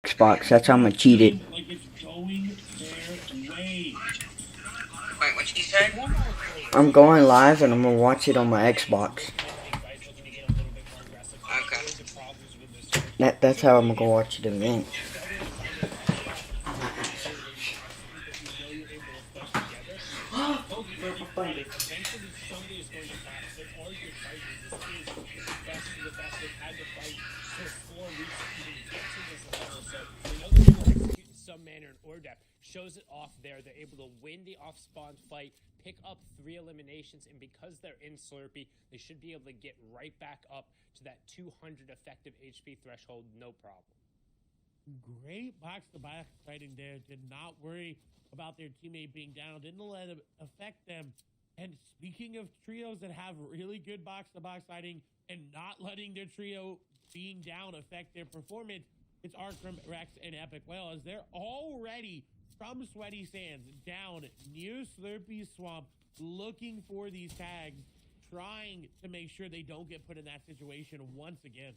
Xbox. That's how I'm cheated. Like it's going their way. Wait, what you said? I'm going live and I'm gonna watch it on my Xbox. Okay. That's how I'm gonna watch the event. Eventually, somebody is going to pass. There are good fighters. This is the best of the best. They've had to fight for 4 weeks to even get to this level. So they know they're able to execute in some manner, and Ordek shows it off there. They're able to win the off-spawn fight, pick up 3 eliminations, and because they're in Slurpee, they should be able to get right back up to that 200 effective HP threshold, no problem. Great box-to-box fighting there. Did not worry about their teammate being down. Didn't let it affect them. And speaking of trios that have really good box-to-box fighting and not letting their trio being down affect their performance, it's Arkram, Rex, and Epic Whale as they're already from Sweaty Sands down near Slurpee Swamp looking for these tags, trying to make sure they don't get put in that situation once again.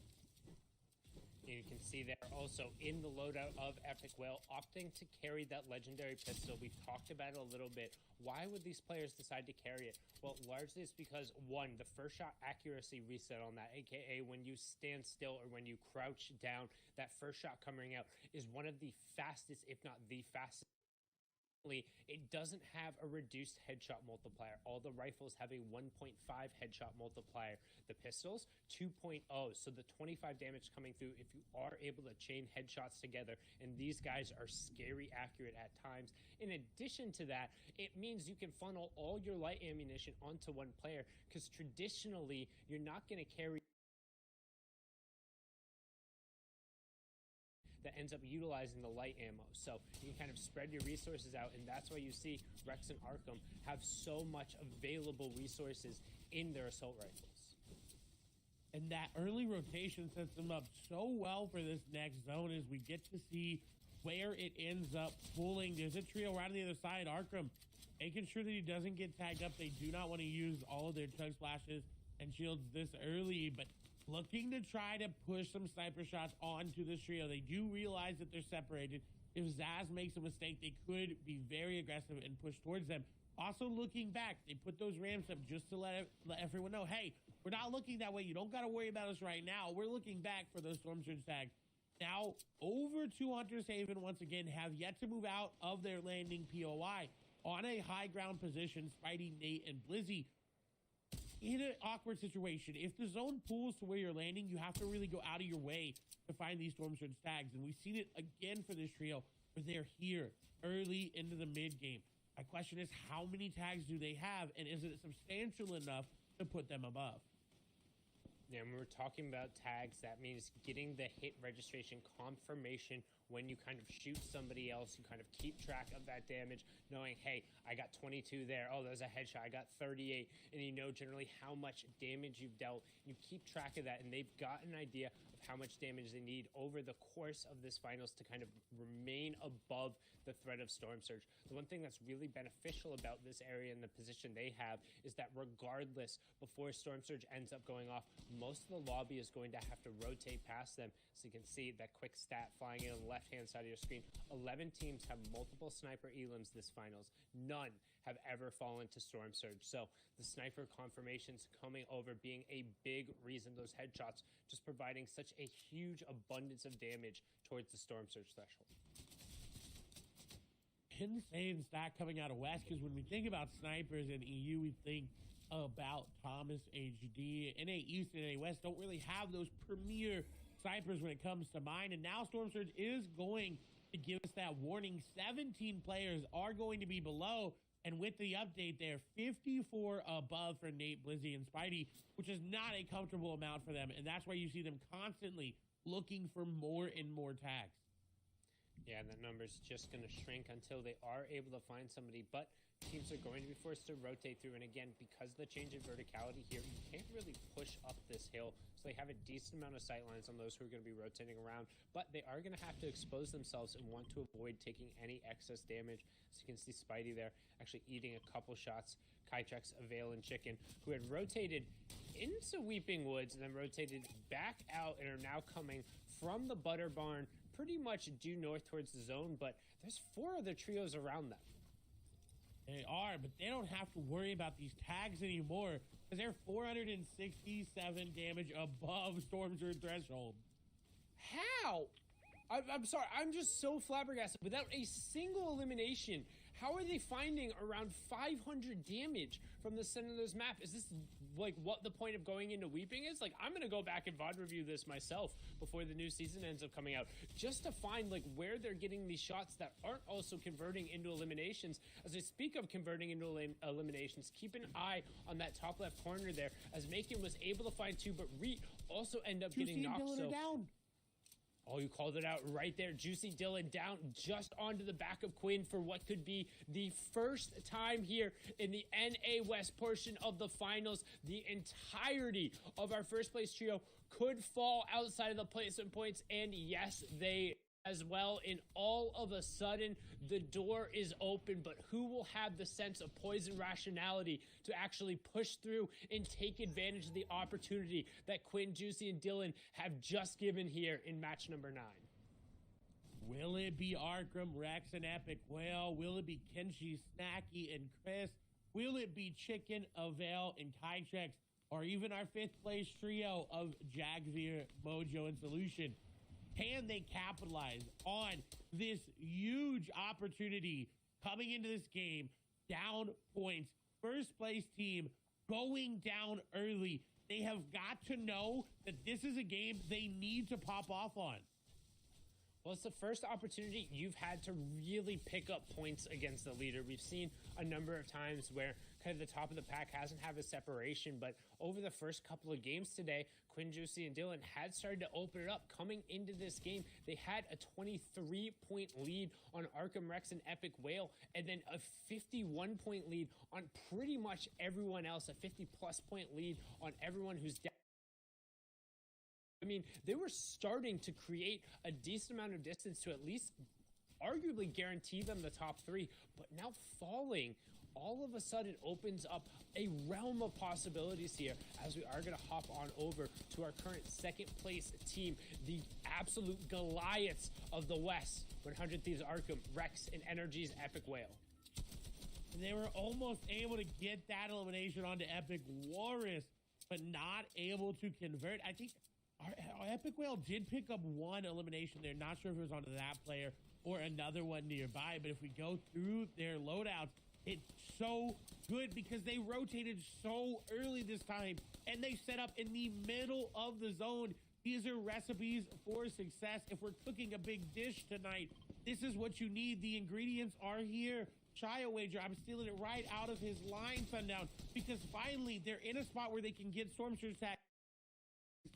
You can see they're also in the loadout of Epic Whale, opting to carry that legendary pistol. We've talked about it a little bit. Why would these players decide to carry it? Well, largely it's because, one, the first shot accuracy reset on that, aka when you stand still or when you crouch down, that first shot coming out is one of the fastest, if not the fastest. It doesn't have a reduced headshot multiplier. All the rifles have a 1.5 headshot multiplier. The pistols, 2.0. So the 25 damage coming through if you are able to chain headshots together. And these guys are scary accurate at times. In addition to that, it means you can funnel all your light ammunition onto one player because traditionally you're not going to carry that ends up utilizing the light ammo. So you can kind of spread your resources out, and that's why you see Rex and Arkham have so much available resources in their assault rifles. And that early rotation sets them up so well for this next zone as we get to see where it ends up pulling. There's a trio right on the other side. Arkham making sure that he doesn't get tagged up. They do not want to use all of their chug splashes and shields this early, but looking to try to push some sniper shots onto this trio. They do realize that they're separated. If Zaz makes a mistake, they could be very aggressive and push towards them. Also looking back, they put those ramps up just to let everyone know, hey, we're not looking that way. You don't got to worry about us right now. We're looking back for those Storm Surge tags. Now, over to Hunter's Haven once again have yet to move out of their landing POI. On a high ground position, Spidey, Nate, and Blizzy in an awkward situation. If the zone pulls to where you're landing, you have to really go out of your way to find these Storm Surge tags. And we've seen it again for this trio, where they're here early into the mid game. My question is, how many tags do they have, and is it substantial enough to put them above? Yeah, when we're talking about tags, that means getting the hit registration confirmation when you kind of shoot somebody else. You kind of keep track of that damage, knowing, hey, I got 22 there. Oh, there's a headshot. I got 38. And you know generally how much damage you've dealt. You keep track of that, and they've got an idea of how much damage they need over the course of this finals to kind of remain above the threat of Storm Surge. The one thing that's really beneficial about this area and the position they have is that regardless, before Storm Surge ends up going off, most of the lobby is going to have to rotate past them. So you can see that quick stat flying in on the left-hand side of your screen. 11 teams have multiple sniper elims this finals. None have ever fallen to Storm Surge. So the sniper confirmations coming over being a big reason, those headshots just providing such a huge abundance of damage towards the Storm Surge threshold. Insane stat coming out of West, because when we think about snipers in EU, we think about Thomas HD. NA East and NA West don't really have those premier snipers when it comes to mind, and now Storm Surge is going to give us that warning. 17 players are going to be below, and with the update there, 54 above for Nate, Blizzy, and Spidey, which is not a comfortable amount for them, and that's why you see them constantly looking for more and more tags. Yeah, that number's just going to shrink until they are able to find somebody, but teams are going to be forced to rotate through, and again, because of the change in verticality here, you can't really push up this hill, so they have a decent amount of sight lines on those who are going to be rotating around, but they are going to have to expose themselves and want to avoid taking any excess damage. So you can see Spidey there actually eating a couple shots. Kytrex, Avail, and Chicken, who had rotated into Weeping Woods and then rotated back out and are now coming from the Butter Barn pretty much due north towards the zone, but there's 4 other trios around them. They are, but they don't have to worry about these tags anymore because they're 467 damage above Storm Surge threshold. How? I'm sorry, I'm just so flabbergasted. Without a single elimination, how are they finding around 500 damage from the center of this map? Is this like what the point of going into Weeping is? Like, I'm gonna go back and VOD review this myself before the new season ends up coming out, just to find like where they're getting these shots that aren't also converting into eliminations. As I speak of converting into eliminations, keep an eye on that top left corner there, as Macon was able to find 2, but Reet also end up getting knocked. So down. Oh, you called it out right there. Juicy Dylan down just onto the back of Quinn for what could be the first time here in the NA West portion of the finals. The entirety of our first place trio could fall outside of the placement points, and yes, they as well. And all of a sudden, the door is open, but who will have the sense of poison rationality to actually push through and take advantage of the opportunity that Quinn, Juicy, and Dylan have just given here in match number 9? Will it be Arkham, Rex, and Epic Whale? Will it be Kenshi, Snacky, and Chris? Will it be Chicken, Avail, and Kytrex? Or even our 5th place trio of Jagvir, Mojo, and Solution? Can they capitalize on this huge opportunity coming into this game? Down points, first place team going down early. They have got to know that this is a game they need to pop off on. Well, it's the first opportunity you've had to really pick up points against the leader. We've seen a number of times where kind of the top of the pack hasn't had a separation, but over the first couple of games today, Quinn, Juicy, and Dylan had started to open it up. Coming into this game, they had a 23-point lead on Arkham, Rex, and Epic Whale, and then a 51-point lead on pretty much everyone else, a 50-plus point lead on everyone who's down. I mean, they were starting to create a decent amount of distance to at least arguably guarantee them the top 3, but now falling all of a sudden opens up a realm of possibilities here, as we are going to hop on over to our current 2nd place team, the absolute Goliaths of the West, 100 Thieves Arkham, Rex, and Energy's Epic Whale. And they were almost able to get that elimination onto Epic Walrus, but not able to convert. I think our Epic Whale did pick up 1 elimination there. Not sure if it was onto that player or another one nearby, but if we go through their loadouts, it's so good because they rotated so early this time, and they set up in the middle of the zone. These are recipes for success. If we're cooking a big dish tonight, this is what you need. The ingredients are here. Shia Wager, I'm stealing it right out of his line, Sundown, because finally they're in a spot where they can get Storm Surge attack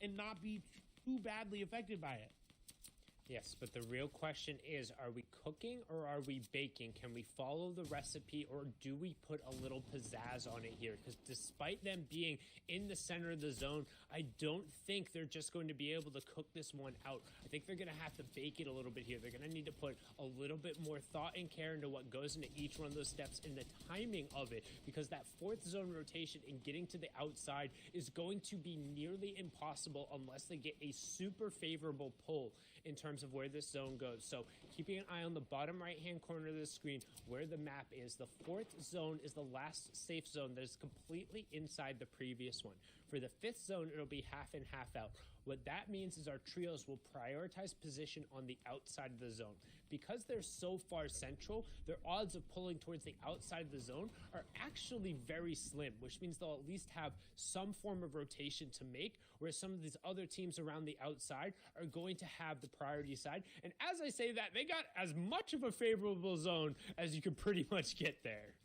and not be too badly affected by it. Yes, but the real question is, are we cooking or are we baking? Can we follow the recipe, or do we put a little pizzazz on it here? Because despite them being in the center of the zone, I don't think they're just going to be able to cook this one out. I think they're going to have to bake it a little bit here. They're going to need to put a little bit more thought and care into what goes into each one of those steps and the timing of it, because that 4th zone rotation and getting to the outside is going to be nearly impossible unless they get a super favorable pull in terms of where this zone goes. So keeping an eye on the bottom right-hand corner of the screen where the map is. The 4th zone is the last safe zone that is completely inside the previous one. For the 5th zone, it'll be half in, half out. What that means is our trios will prioritize position on the outside of the zone. Because they're so far central, their odds of pulling towards the outside of the zone are actually very slim, which means they'll at least have some form of rotation to make, whereas some of these other teams around the outside are going to have the priority side. And as I say that, they got as much of a favorable zone as you could pretty much get there.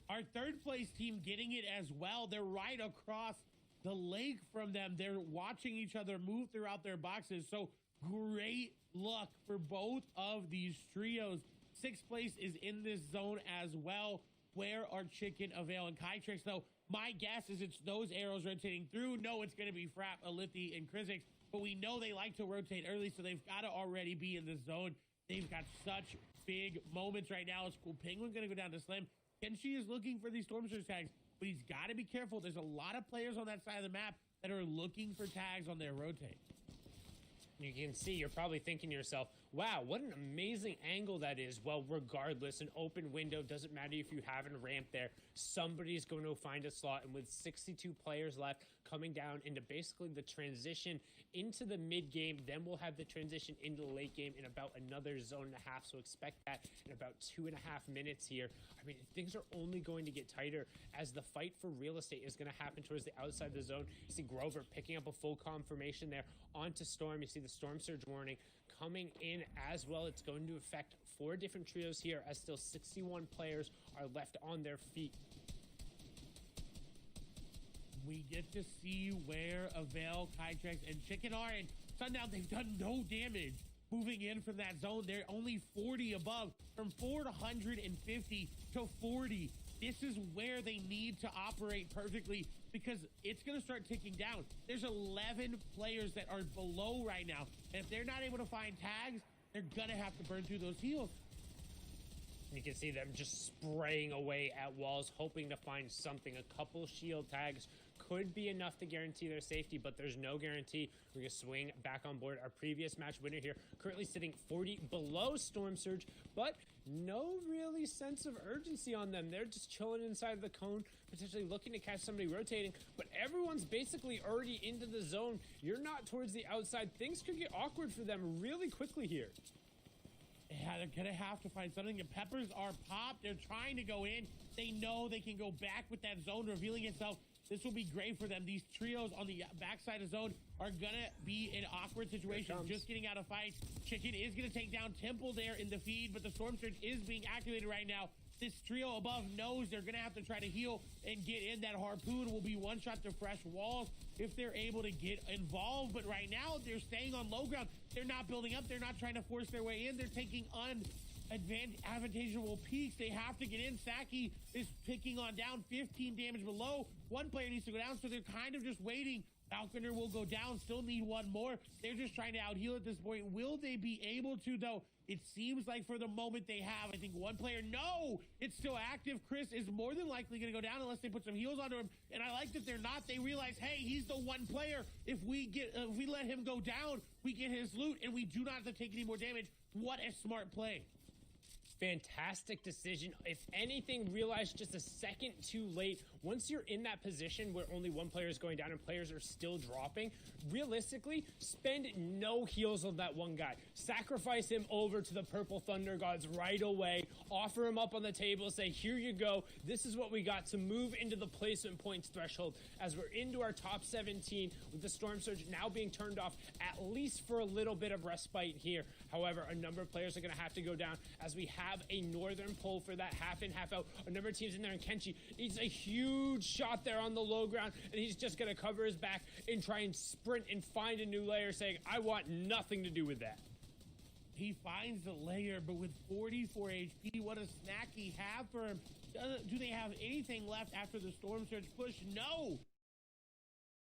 Our 3rd place team getting it as well. They're right across the lake from them. They're watching each other move throughout their boxes. So great luck for both of these trios. 6th place is in this zone as well. Where are Chicken, Avail, and Kytrex, though? My guess is it's those arrows rotating through. No, it's going to be Frapp, Alithi, and Krizix, but we know they like to rotate early, so they've got to already be in the zone. They've got such big moments right now. It's cool. Penguin going to go down to Slim. Kenshi is looking for these Storm Surge tags, but he's got to be careful. There's a lot of players on that side of the map that are looking for tags on their rotate. You can see, you're probably thinking to yourself, wow, what an amazing angle that is. Well, regardless, an open window, doesn't matter if you have a ramp there, somebody's going to find a slot. And with 62 players left, coming down into basically the transition into the mid game, then we'll have the transition into the late game in about another zone and a half. So expect that in about 2.5 minutes here. I mean, things are only going to get tighter as the fight for real estate is going to happen towards the outside of the zone. You see Grover picking up a full confirmation there onto Storm. You see the Storm Surge warning coming in as well. It's going to affect 4 different trios here as still 61 players are left on their feet. We get to see where Avail, Kytrex, and Chicken are, and Sundown, they've done no damage. Moving in from that zone, they're only 40 above, from 450 to 40. This is where they need to operate perfectly because it's going to start ticking down. There's 11 players that are below right now, and if they're not able to find tags, they're going to have to burn through those heals. You can see them just spraying away at walls, hoping to find something. A couple shield tags could be enough to guarantee their safety, but there's no guarantee. We're going to swing back on board. Our previous match winner here, currently sitting 40 below Storm Surge, but no really sense of urgency on them. They're just chilling inside of the cone, potentially looking to catch somebody rotating, but everyone's basically already into the zone. You're not towards the outside. Things could get awkward for them really quickly here. Yeah, they're going to have to find something. The peppers are popped. They're trying to go in. They know they can go back with that zone revealing itself. This will be great for them. These trios on the backside of zone are going to be in awkward situations, just getting out of fights. Chicken is going to take down Temple there in the feed, but the Storm Surge is being activated right now. This trio above knows they're going to have to try to heal and get in. That harpoon will be one shot to fresh walls if they're able to get involved. But right now, they're staying on low ground. They're not building up. They're not trying to force their way in. They're taking advantageable peaks. They have to get in. Saki is picking on down, 15 damage below. One player needs to go down, so they're kind of just waiting. Falconer will go down, still need one more. They're just trying to out heal at this point. Will they be able to, though? It seems like for the moment they have. I think one player, no, it's still active. Chris is more than likely going to go down unless they put some heals onto him. And I like that they're not. They realize, hey, he's the one player. If we let him go down, we get his loot and we do not have to take any more damage. What a smart play. Fantastic decision. If anything, realized just a second too late. Once you're in that position where only one player is going down and players are still dropping, realistically, spend no heals on that one guy. Sacrifice him over to the Purple Thunder Gods right away. Offer him up on the table. Say, here you go. This is what we got to move into the placement points threshold as we're into our top 17 with the Storm Surge now being turned off at least for a little bit of respite here. However, a number of players are going to have to go down as we have a northern pull for that half in, half out. A number of teams in there, and Kenshi, he's a huge shot there on the low ground, and he's just going to cover his back and try and sprint and find a new layer, saying, I want nothing to do with that. He finds the layer, but with 44 HP, what a snack he have for him. Do they have anything left after the Storm Surge push? No!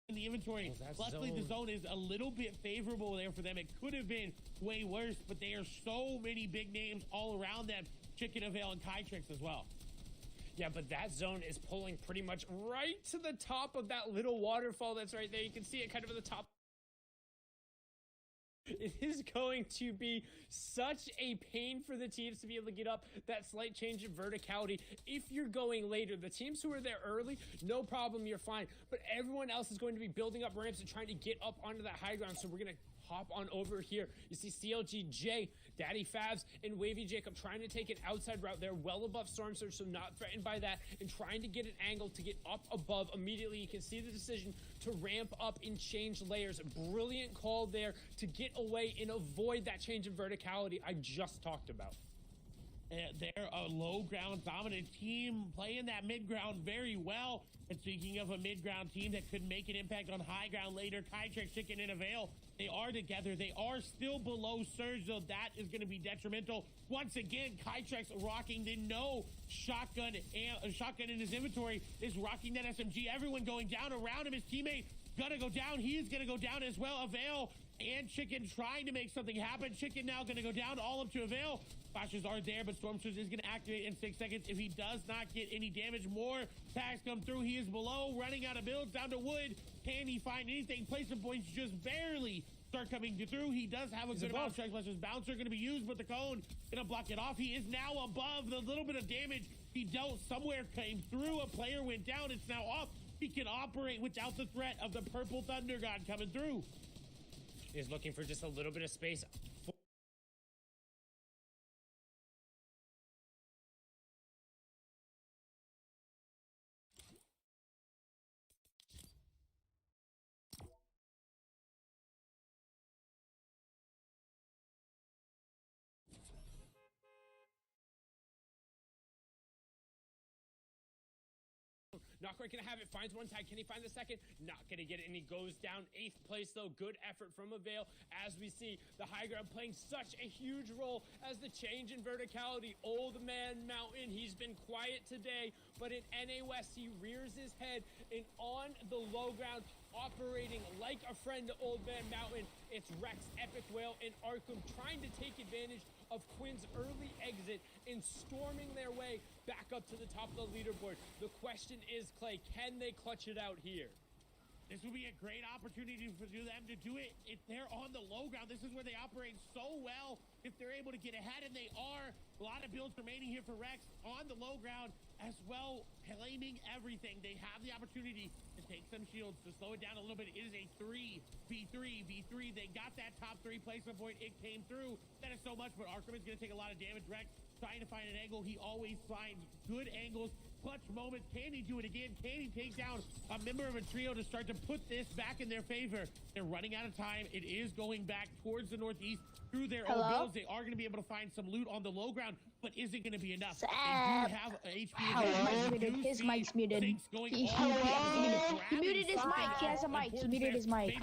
In the inventory. Luckily, the zone is a little bit favorable there for them. It could have been way worse, but there are so many big names all around them. Chicken, Avail, and Kytrex as well. Yeah, but that zone is pulling pretty much right to the top of that little waterfall that's right there. You can see it kind of at the top. It is going to be such a pain for the teams to be able to get up that slight change in verticality. If you're going later, the teams who are there early, no problem, you're fine. But everyone else is going to be building up ramps and trying to get up onto that high ground. So we're going to hop on over here. You see CLGJ, Daddy Favs, and Wavy Jacob trying to take an outside route. They're well above Storm Surge, so not threatened by that, and trying to get an angle to get up above. Immediately, you can see the decision to ramp up and change layers. Brilliant call there to get away and avoid that change in verticality I just talked about. They're a low ground dominant team playing that mid ground very well. And speaking of a mid ground team that could make an impact on high ground later, Kytrex, Chicken, and Avail, they are together. They are still below Surge, though that is going to be detrimental. Once again, Kytrex rocking the no shotgun, and shotgun in his inventory is rocking that SMG. Everyone going down around him. His teammate gonna go down. He's gonna go down as well. Avail and Chicken trying to make something happen. Chicken now gonna go down, all up to Avail. Flashes are there, but Storm Surge is going to activate in 6 seconds. If he does not get any damage, more tags come through. He is below, running out of builds, down to wood. Can he find anything? Placement points just barely. start coming through. He does have a good amount of chug splashes. Bouncer going to be used, but the cone going to block it off. He is now above. The little bit of damage he dealt somewhere came through. A player went down. It's now off. He can operate without the threat of the purple Thunder God coming through. He's looking for just a little bit of space. Not quite gonna have it. Finds one tag. Can he find the second? Not gonna get it, and he goes down 8th place though. Good effort from Avail. As we see the high ground playing such a huge role as the change in verticality. Old Man Mountain, he's been quiet today, but in NA West he rears his head, and on the low ground, operating like a friend to Old Man Mountain, it's Rex, Epic Whale, and Arkham trying to take advantage of Quinn's early exit and storming their way back up to the top of the leaderboard. The question is, Clay, can they clutch it out here? This would be a great opportunity for them to do it. If they're on the low ground, this is where they operate so well. If they're able to get ahead, and they are. A lot of builds remaining here for Rex on the low ground as well, claiming everything. They have the opportunity to take some shields, to slow it down a little bit. It is a 3v3. They got that top 3 placement point. It came through. That is so much, but Arkham is going to take a lot of damage. Rex trying to find an angle. He always finds good angles. Clutch moments. Can he do it again? Can he take down a member of a trio to start to put this back in their favor? They're running out of time. It is going back towards the northeast through their own builds. They are going to be able to find some loot on the low ground, but is it going to be enough? They do have HP. His mic's muted. He muted his mic. He has a mic. He muted his mic.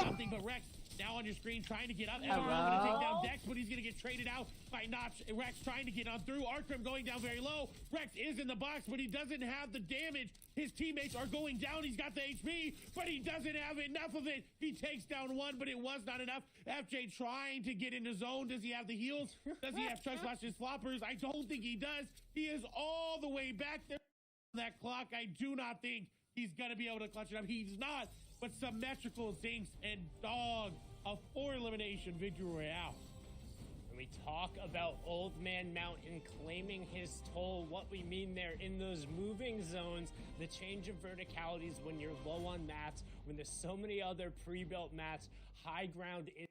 Something, but Rex now on your screen trying to get up. Everyone going to take down Dex, but he's going to get traded out by Notch. Rex trying to get on through. Arkham going down very low. Rex is in the box, but he doesn't have the damage. His teammates are going down. He's got the HP, but he doesn't have enough of it. He takes down one, but it was not enough. FJ trying to get into zone. Does he have the heals? Does he have chug splashes, floppers? I don't think he does. He is all the way back there on that clock. I do not think he's going to be able to clutch it up. He's not, but symmetrical Zinks and Dog, a 4 elimination victory royale. When we talk about Old Man Mountain claiming his toll, what we mean there in those moving zones, the change of verticalities when you're low on mats, when there's so many other pre-built mats, high ground is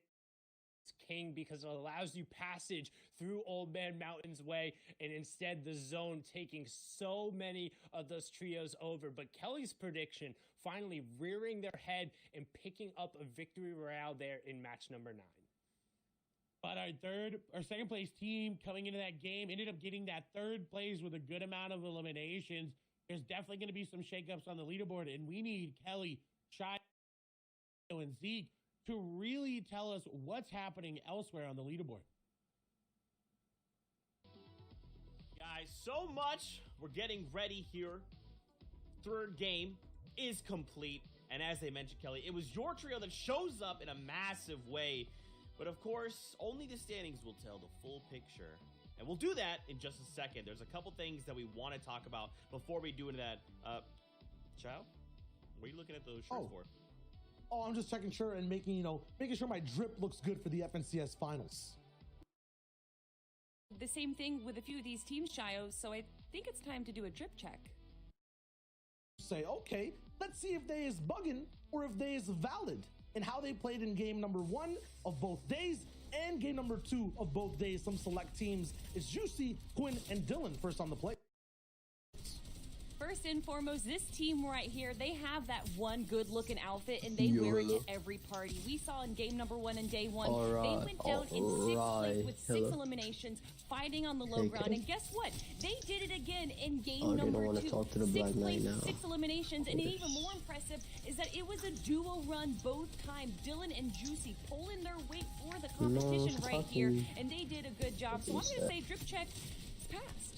king because it allows you passage through Old Man Mountain's way, and instead the zone taking so many of those trios over. But Kelly's prediction, finally rearing their head and picking up a victory royale there in match number 9. But our second place team coming into that game ended up getting that 3rd place with a good amount of eliminations. There's definitely going to be some shakeups on the leaderboard, and we need Kelly, Shy, and Zeke to really tell us what's happening elsewhere on the leaderboard. Guys, so much. We're getting ready here. 3rd game is complete. And as they mentioned, Kelly, it was your trio that shows up in a massive way. But of course, only the standings will tell the full picture. And we'll do that in just a second. There's a couple things that we want to talk about before we do into that. Chow? What are you looking at those shirts for? Oh, I'm just checking sure and making sure my drip looks good for the FNCS finals. The same thing with a few of these teams, Shio, so I think it's time to do a drip check. Say, okay, let's see if they is bugging or if they is valid and how they played in game number 1 of both days and game number 2 of both days. Some select teams is Juicy, Quinn, and Dylan first on the play. First and foremost, this team right here, they have that one good-looking outfit, and they wear it to every party. We saw in game number 1 and day 1, they went down in 6th place with 6 eliminations, fighting on the low ground. And guess what? They did it again in game number 2. 6th place, 6 eliminations, and even more impressive is that it was a duo run both times. Dylan and Juicy pulling their weight for the competition right here, and they did a good job. So I'm going to say drip check is passed.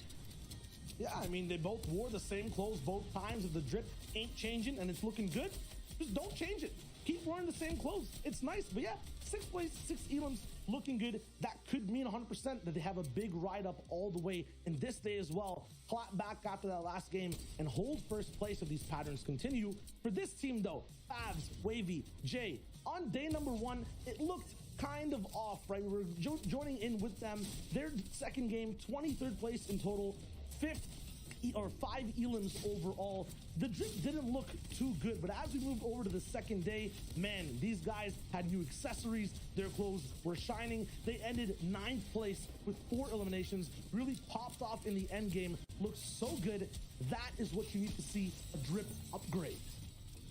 Yeah, I mean, they both wore the same clothes both times. If the drip ain't changing and it's looking good, just don't change it. Keep wearing the same clothes. It's nice, but yeah, 6th place, 6 elims, looking good. That could mean 100% that they have a big ride up all the way in this day as well. Clap back after that last game and hold first place if these patterns continue. For this team though, Favs, Wavy, Jay, on day number 1, it looked kind of off, right? We were joining in with them. Their second game, 23rd place in total, 5 elims overall. The drip didn't look too good, but as we moved over to the second day, man, these guys had new accessories. Their clothes were shining. They ended 9th place with 4 eliminations, really popped off in the end game, looked so good. That is what you need to see a drip upgrade.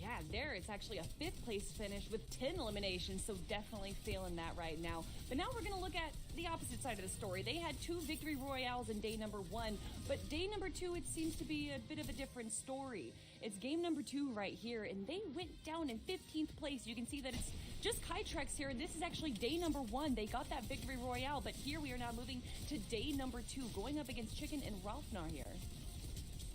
Yeah, there it's actually a 5th place finish with 10 eliminations, so definitely feeling that right now. But now we're going to look at the opposite side of the story. They had 2 victory royales in day number 1, but day number 2, it seems to be a bit of a different story. It's game number 2 right here, and they went down in 15th place. You can see that it's just Kytrex here, and this is actually day number 1. They got that victory royale, but here we are now moving to day number 2, going up against Chicken and Ralphnar here.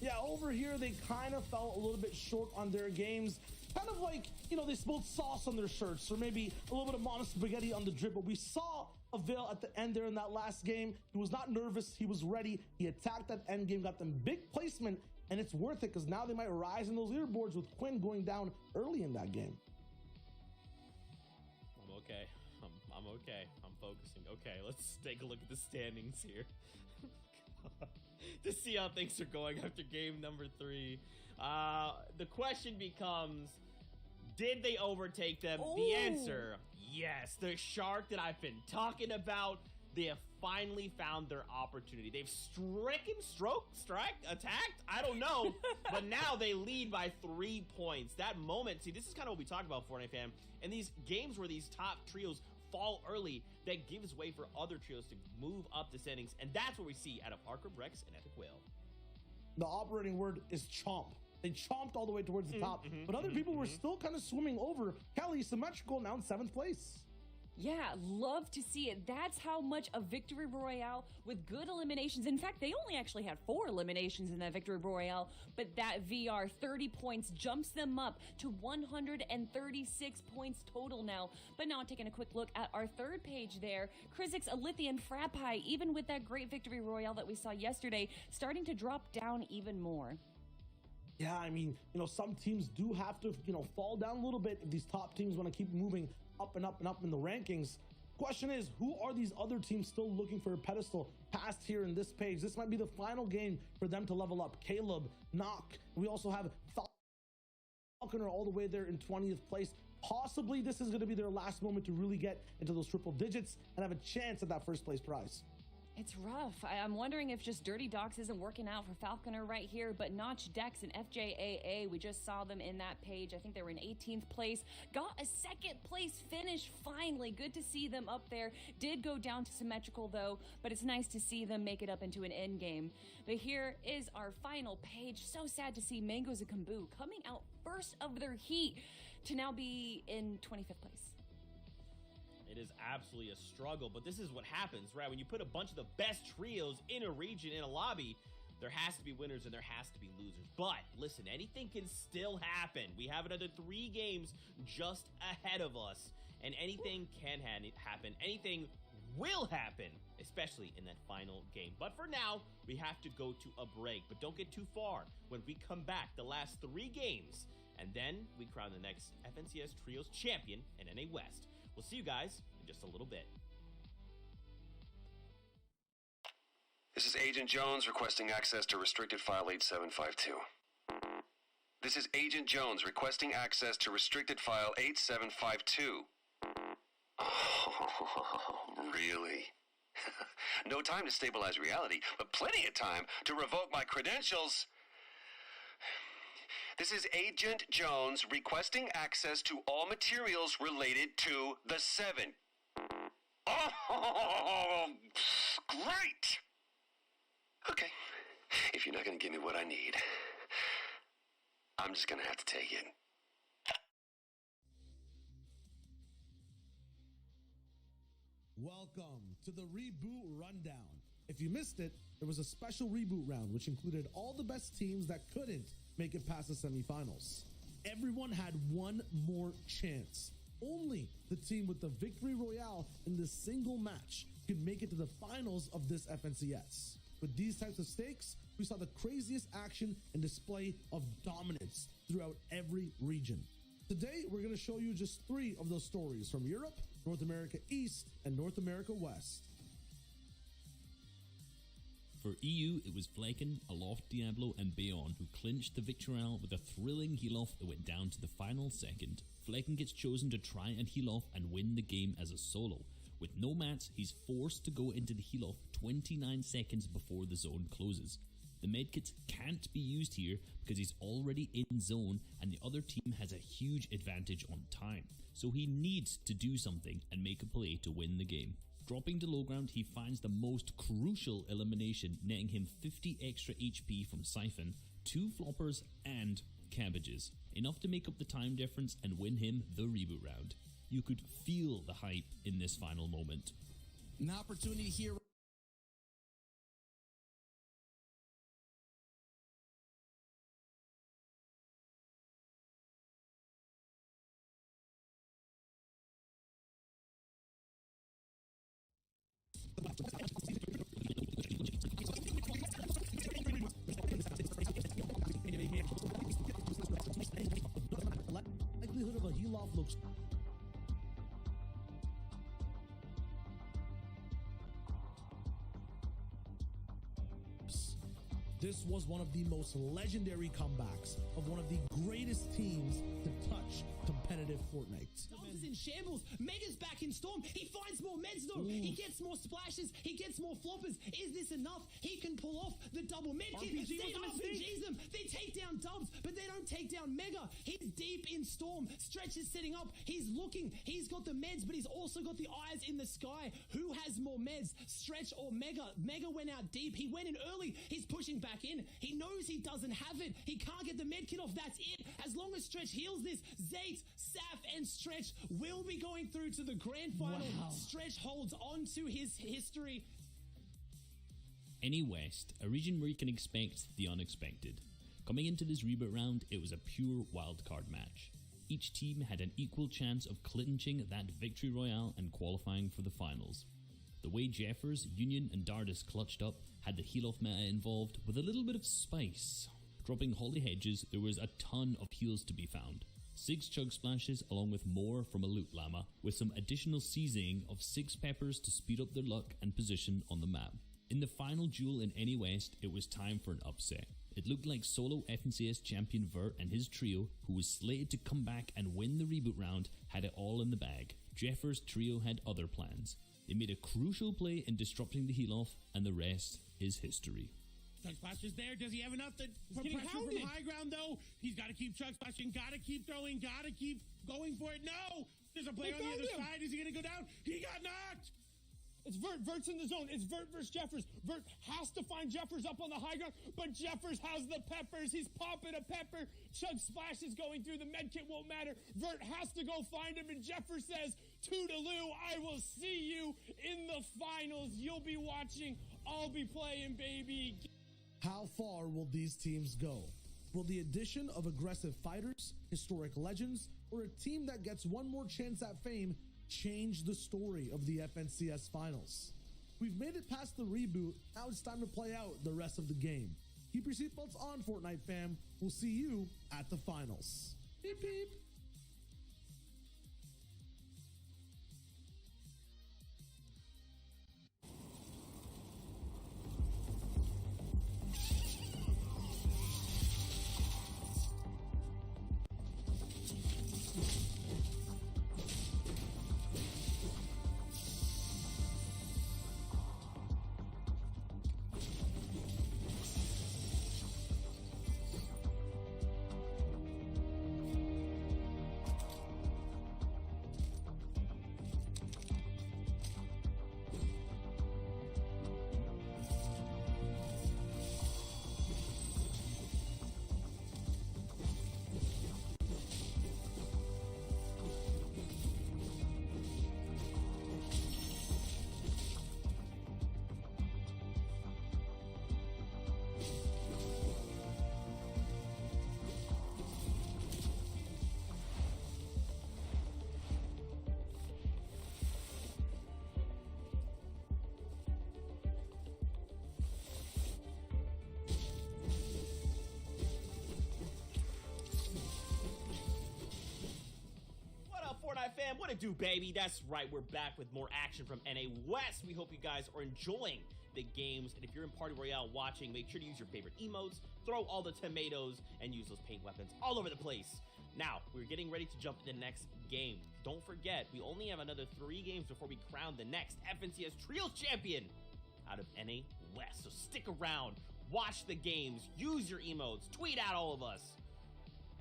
Yeah, over here, they kind of fell a little bit short on their games. Kind of like, you know, they spilled sauce on their shirts, or maybe a little bit of mono spaghetti on the drip. But we saw Avail at the end there in that last game. He was not nervous. He was ready. He attacked that end game, got them big placement, and it's worth it because now they might rise in those leaderboards with Quinn going down early in that game. I'm okay. I'm okay. I'm focusing. Okay, let's take a look at the standings here. To see how things are going after game number 3. The question becomes, did they overtake them? Ooh. The answer, yes. The shark that I've been talking about, they have finally found their opportunity. They've attacked? I don't know. But now they lead by 3 points. That moment, see, this is kind of what we talk about, Fortnite fam. In these games where these top trios fall early, that gives way for other trios to move up the standings, and that's what we see out of Arkham Rex and Epic Whale. The operating word is chomp. They chomped all the way towards the top, but other people were still kind of swimming over. Kelly, Symmetrical now in 7th place. Yeah, love to see it. That's how much a victory royale with good eliminations. In fact, they only actually had 4 eliminations in that victory royale, but that VR 30 points jumps them up to 136 points total now. But now taking a quick look at our 3rd page there, Krizix, Alithian, Frappi, even with that great victory royale that we saw yesterday, starting to drop down even more. Yeah, I mean, you know, some teams do have to, you know, fall down a little bit if these top teams want to keep moving up and up and up in the rankings. Question is, who are these other teams still looking for a pedestal past here in this page? This might be the final game for them to level up. Caleb, Knock. We also have Falconer all the way there in 20th place. Possibly this is going to be their last moment to really get into those triple digits and have a chance at that 1st place prize. It's rough. I'm wondering if just Dirty Docs isn't working out for Falconer right here, but Notch, Dex, and FJAA, we just saw them in that page. I think they were in 18th place. Got a 2nd place finish, finally. Good to see them up there. Did go down to Symmetrical, though, but it's nice to see them make it up into an end game. But here is our final page. So sad to see Mangoes and Kambu coming out first of their heat to now be in 25th place. It is absolutely a struggle, but this is what happens, right? When you put a bunch of the best trios in a region, in a lobby, there has to be winners and there has to be losers. But listen, anything can still happen. We have another 3 games just ahead of us, and anything can happen. Anything will happen, especially in that final game. But for now, we have to go to a break, but don't get too far. When we come back, the last 3 games, and then we crown the next FNCS Trios champion in NA West. We'll see you guys in just a little bit. This is Agent Jones requesting access to restricted file 8752. This is Agent Jones requesting access to restricted file 8752. Oh, really? No time to stabilize reality, but plenty of time to revoke my credentials. This is Agent Jones requesting access to all materials related to the 7. Oh, great! Okay, if you're not going to give me what I need, I'm just going to have to take it. Welcome to the Reboot Rundown. If you missed it, there was a special reboot round which included all the best teams that couldn't make it past the semifinals. Everyone had one more chance. Only the team with the victory royale in the single match could make it to the finals of this FNCS. With these types of stakes, we saw the craziest action and display of dominance throughout every region. Today, we're going to show you just 3 of those stories from Europe, North America East, and North America West. For EU, it was Flecken, Aloft, Diablo, and Bayon who clinched the victory with a thrilling heal-off that went down to the final second. Flecken gets chosen to try and heal off and win the game as a solo. With no mats, he's forced to go into the heal-off 29 seconds before the zone closes. The medkits can't be used here because he's already in zone and the other team has a huge advantage on time. So he needs to do something and make a play to win the game. Dropping to low ground, he finds the most crucial elimination, netting him 50 extra HP from Siphon, 2 floppers and cabbages. Enough to make up the time difference and win him the reboot round. You could feel the hype in this final moment. An opportunity here. Likelihood of a heal-off looks... This was one of the most legendary comebacks of one of the greatest teams to touch competitive Fortnite. Dubs is in shambles. Mega's back in Storm. He finds more meds though. He gets more splashes. He gets more floppers. Is this enough? He can pull off the double med kit. RPG They was a RPGs them. They take down Dubs, but they don't take down Mega. He's deep in Storm. Stretch is setting up. He's looking. He's got the meds, but he's also got the eyes in the sky. Who has more meds? Stretch or Mega? Mega went out deep. He went in early. He's pushing back in. He knows he doesn't have it. He can't get the med kit off. That's it. As long as Stretch heals this, Zayt, Saf, and Stretch will be going through to the grand final. Wow. Stretch holds on to his history. NA West, a region where you can expect the unexpected. Coming into this reboot round, it was a pure wildcard match. Each team had an equal chance of clinching that victory royale and qualifying for the finals. The way Jeffers, Union, and Dardis clutched up had the heal-off meta involved with a little bit of spice. Dropping Holly Hedges, there was a ton of heals to be found. 6 chug splashes along with more from a loot llama, with some additional seasoning of 6 peppers to speed up their luck and position on the map. In the final duel in NA West, it was time for an upset. It looked like solo FNCS champion Vert and his trio, who was slated to come back and win the reboot round, had it all in the bag. Jeffers' trio had other plans. They made a crucial play in disrupting the heal-off, and the rest is history. Chug Splash is there. Does he have enough to put getting pressure hounded. from high ground, though? He's got to keep Chug Splashing, got to keep throwing, got to keep going for it. No! There's a player on the other side. Is he going to go down? He got knocked! It's Vert. Vert's in the zone. It's Vert versus Jeffers. Vert has to find Jeffers up on the high ground, but Jeffers has the peppers. He's popping a pepper. Chug Splash is going through. The med kit won't matter. Vert has to go find him, and Jeffers says, "Toodaloo, I will see you in the finals. You'll be watching. I'll be playing, baby." How far will these teams go? Will the addition of aggressive fighters, historic legends, or a team that gets one more chance at fame change the story of the FNCS finals? We've made it past the reboot. Now it's time to play out the rest of the game. Keep your seatbelts on, Fortnite fam. We'll see you at the finals. Beep beep. do, baby? That's right, we're back with more action from NA West. We hope you guys are enjoying the games, and if you're in Party Royale watching, make sure to use your favorite emotes, throw all the tomatoes, and use those paint weapons all over the place. Now, we're getting ready to jump into the next game. Don't forget, we only have another 3 games before we crown the next FNCS Trios champion out of NA West. So stick around, watch the games, use your emotes, tweet at all of us,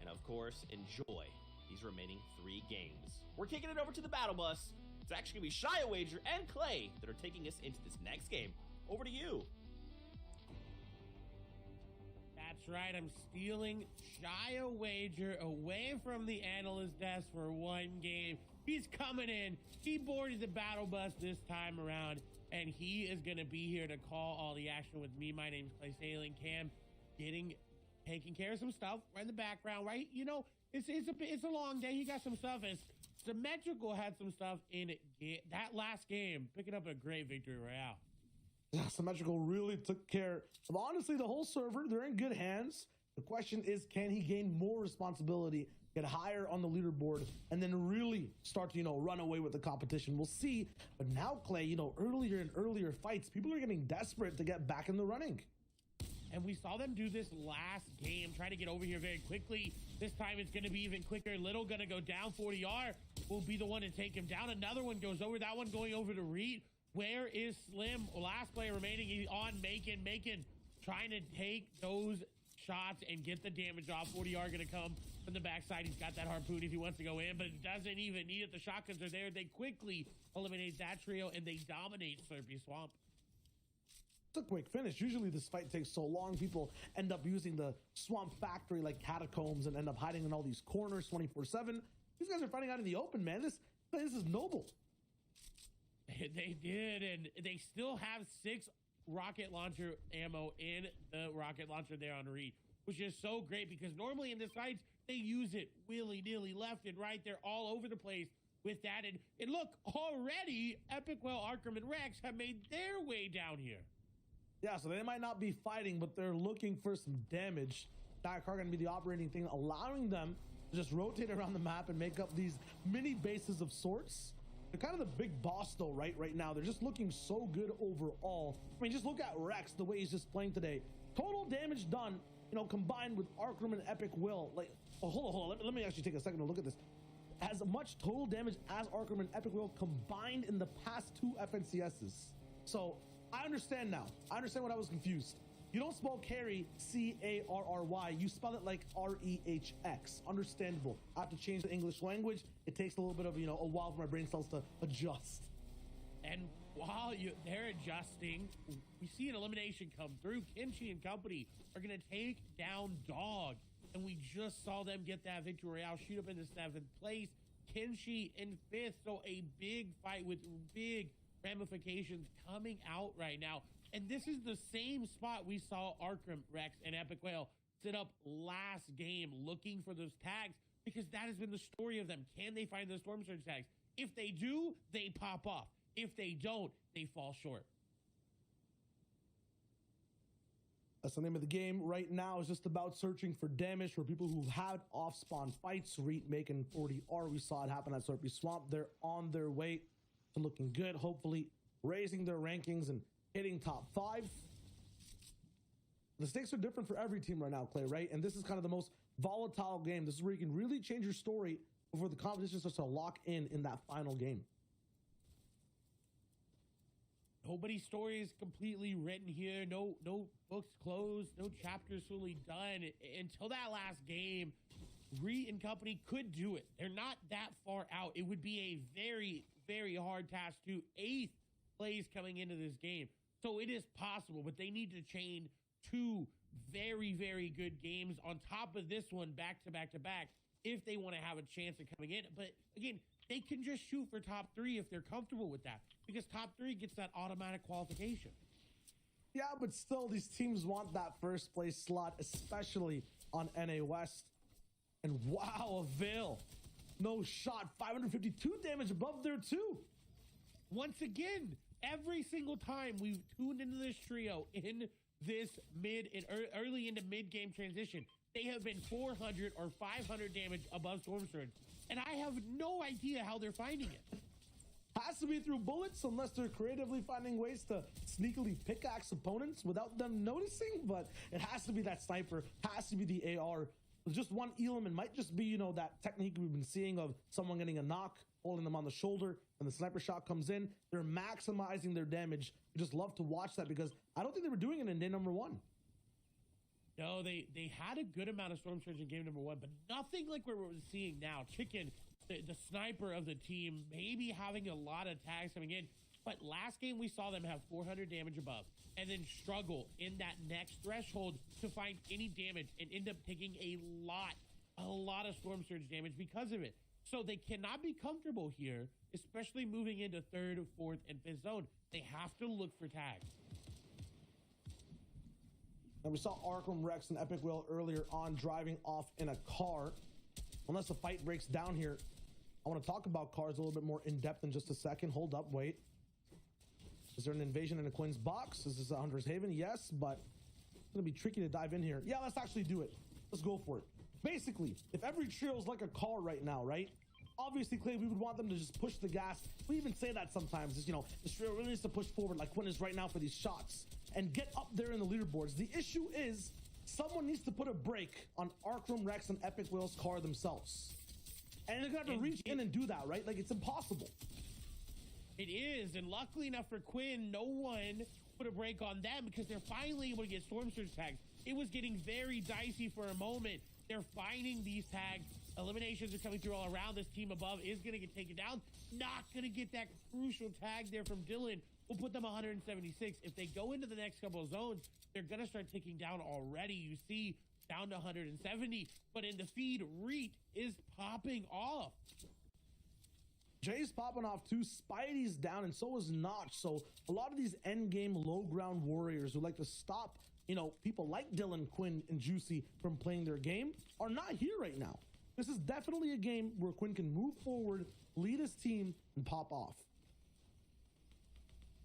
and of course, enjoy these remaining 3 games. We're kicking it over to the battle bus. It's actually gonna be Shia Wager and Clay that are taking us into this next game. Over to you. That's right. I'm stealing Shia Wager away from the analyst desk for 1 game. He's coming in. He boarded the battle bus this time around, and he is going to be here to call all the action with me. My name's Clay Sailing Cam, taking care of some stuff right in the background, right? You know, it's a long day. He got some stuff. Symmetrical had some stuff in that last game, picking up a great victory royale. Yeah, Symmetrical really took care of, honestly, the whole server. They're in good hands. The question is, can he gain more responsibility, get higher on the leaderboard, and then really start to, run away with the competition? We'll see. But now, Clay, earlier and earlier fights, people are getting desperate to get back in the running. And we saw them do this last game, try to get over here very quickly. This time it's going to be even quicker. Little going to go down. 40R will be the one to take him down. Another one goes over. That one going over to Reed. Where is Slim? Last player remaining. He's on Macon, trying to take those shots and get the damage off. 40R going to come from the backside. He's got that harpoon if he wants to go in, but it doesn't even need it. The shotguns are there. They quickly eliminate that trio, and they dominate Slurpee Swamp. It's a quick finish. Usually this fight takes so long. People end up using the swamp factory like catacombs and end up hiding in all these corners 24/7. These guys are fighting out in the open, man. This is noble. They did, and they still have 6 rocket launcher ammo in the rocket launcher there on Reed, which is so great because normally in this fight, they use it willy-nilly left and right. They're all over the place with that. And look, already Epic Well, Arkham, and Rex have made their way down here. Yeah, so they might not be fighting, but they're looking for some damage. That car going to be the operating thing, allowing them to just rotate around the map and make up these mini bases of sorts. They're kind of the big boss, though, right now. They're just looking so good overall. I mean, just look at Rex, the way he's just playing today. Total damage done, combined with Arkham and Epic Will. Like, hold on. Let me actually take a second to look at this. As much total damage as Arkham and Epic Will combined in the past 2 FNCSs. So I understand now. I understand when I was confused. You don't spell carry C-A-R-R-Y. You spell it like R-E-H-X. Understandable. I have to change the English language. It takes a little bit of, a while for my brain cells to adjust. And while they're adjusting, we see an elimination come through. Kenshi and company are going to take down Dog. And we just saw them get that victory royale, shoot up into 7th place. Kenshi in 5th. So a big fight with big ramifications coming out right now. And this is the same spot we saw Arkham, Rex, and Epic Whale set up last game looking for those tags, because that has been the story of them. Can they find those Storm Surge tags? If they do, they pop off. If they don't, they fall short. That's the name of the game right now. Is just about searching for damage for people who've had off-spawn fights. Reed, Macon, 40R. We saw it happen at Slurpee Swamp. They're on their way to looking good, hopefully raising their rankings and hitting top 5. The stakes are different for every team right now, Clay, right? And this is kind of the most volatile game. This is where you can really change your story before the competition starts to lock in that final game. Nobody's story is completely written here. No books closed, no chapters fully done. Until that last game, Reed and company could do it. They're not that far out. It would be a very, very hard task to 8th place coming into this game. So it is possible, but they need to chain 2 very, very good games on top of this one back to back to back if they want to have a chance of coming in. But again, they can just shoot for top 3 if they're comfortable with that, because top 3 gets that automatic qualification. Yeah, but still, these teams want that first place slot, especially on NA West. And wow, a Veil. No shot. 552 damage above there, too. Once again, every single time we've tuned into this trio in this mid and early into mid game transition, they have been 400 or 500 damage above Storm Surge. and I have no idea how they're finding it. Has to be through bullets, unless they're creatively finding ways to sneakily pickaxe opponents without them noticing. But it has to be that sniper, has to be the AR. Just one elim, and might just be, you know, that technique we've been seeing of someone getting a knock, holding them on the shoulder, and the sniper shot comes in. They're maximizing their damage. I just love to watch that, because I don't think they were doing it in day number 1. No, they had a good amount of Storm Surge in game number 1, but nothing like what we're seeing now. Chicken, the sniper of the team, maybe having a lot of tags coming in, but last game we saw them have 400 damage above and then struggle in that next threshold to find any damage and end up taking a lot of Storm Surge damage because of it. So they cannot be comfortable here, especially moving into 3rd, 4th, and 5th zone. They have to look for tags. And we saw Arkham, Rex, and Epic Whale earlier on driving off in a car. Unless the fight breaks down here, I want to talk about cars a little bit more in depth in just a second. Hold up, wait. Is there an invasion in a Quinn's box? Is this a Hunter's Haven? Yes, but it's going to be tricky to dive in here. Yeah, let's actually do it. Let's go for it. Basically, if every trio is like a car right now, right? Obviously, Clay, we would want them to just push the gas. We even say that sometimes, is, you know, this trio really needs to push forward like Quinn is right now for these shots and get up there in the leaderboards. The issue is someone needs to put a brake on Arkham, Rex, and Epic Whale's car themselves. And they're going to have to reach in and do that, right? Like, it's impossible. It is, and luckily enough for Quinn, no one put a break on them because they're finally able to get Storm Surge tags. It was getting very dicey for a moment. They're finding these tags. Eliminations are coming through all around. This team above is going to get taken down. Not going to get that crucial tag there from Dylan. We'll put them 176. If they go into the next couple of zones, they're going to start ticking down already. You see, down to 170. But in the feed, Reet is popping off. Jay's popping off too. Spidey's down, and so is Notch. So a lot of these end-game low-ground warriors who like to stop, you know, people like Dylan, Quinn, and Juicy from playing their game are not here right now. This is definitely a game where Quinn can move forward, lead his team, and pop off.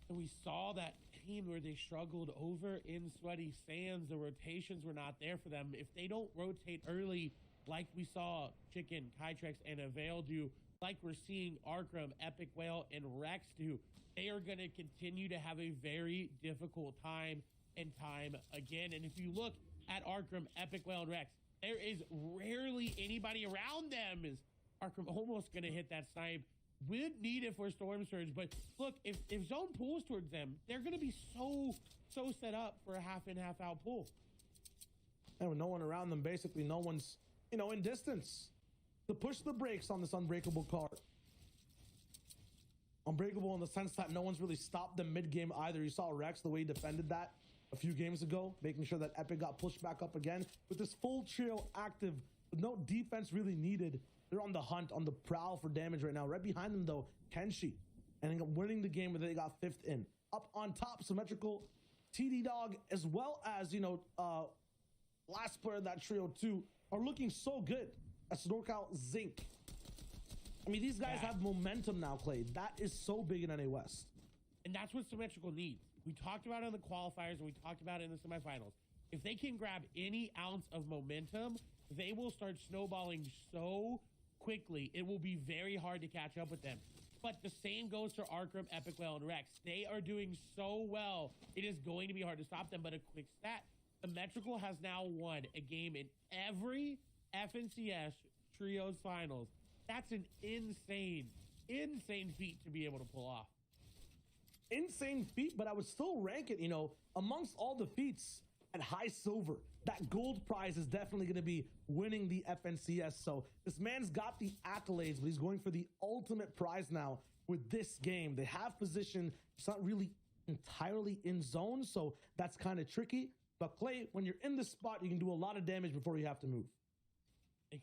And we saw that team where they struggled over in Sweaty Sands. The rotations were not there for them. If they don't rotate early, like we saw Chicken, Kytrex, and Avail do, like we're seeing Arkham, Epic Whale, and Rex do, they are going to continue to have a very difficult time and time again. And if you look at Arkham, Epic Whale, and Rex, there is rarely anybody around them. Is Arkham almost going to hit that snipe? Would need it for Storm Surge, but look, if zone pulls towards them, they're going to be so set up for a half in, half out pull. And with no one around them, basically no one's, you know, in distance to push the brakes on this unbreakable car. Unbreakable in the sense that no one's really stopped them mid-game either. You saw Rex, the way he defended that a few games ago, making sure that Epic got pushed back up again. With this full trio active, with no defense really needed, they're on the hunt, on the prowl for damage right now. Right behind them, though, Kenshi, and winning the game where they got 5th in. Up on top, Symmetrical, TD Dog, as well as, you know, last player of that trio, too, are looking so good. As NorCal Zinc. I mean, these guys have momentum now, Clay. That is so big in NA West. And that's what Symmetrical needs. We talked about it in the qualifiers and we talked about it in the semifinals. If they can grab any ounce of momentum, they will start snowballing so quickly. It will be very hard to catch up with them. But the same goes for Arkham, Epic Whale, and Rex. They are doing so well. It is going to be hard to stop them. But a quick stat, Symmetrical has now won a game in every FNCS Trios Finals. That's an insane feat to be able to pull off. Insane feat, but I would still rank it, you know, amongst all the feats at high silver. That gold prize is definitely going to be winning the FNCS. So this man's got the accolades, but he's going for the ultimate prize now with this game. They have position. It's not really entirely in zone, so that's kind of tricky. But Clay, when you're in this spot, you can do a lot of damage before you have to move.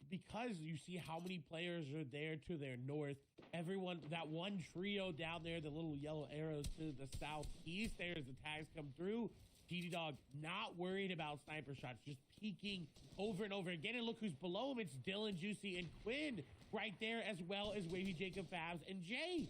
Because you see how many players are there to their north. Everyone, that one trio down there, the little yellow arrows to the southeast there as the tags come through. TD Dog not worried about sniper shots, just peeking over and over again. And look who's below him. It's Dylan, Juicy, and Quinn right there, as well as Wavy, Jacob, Fabs, and Jay.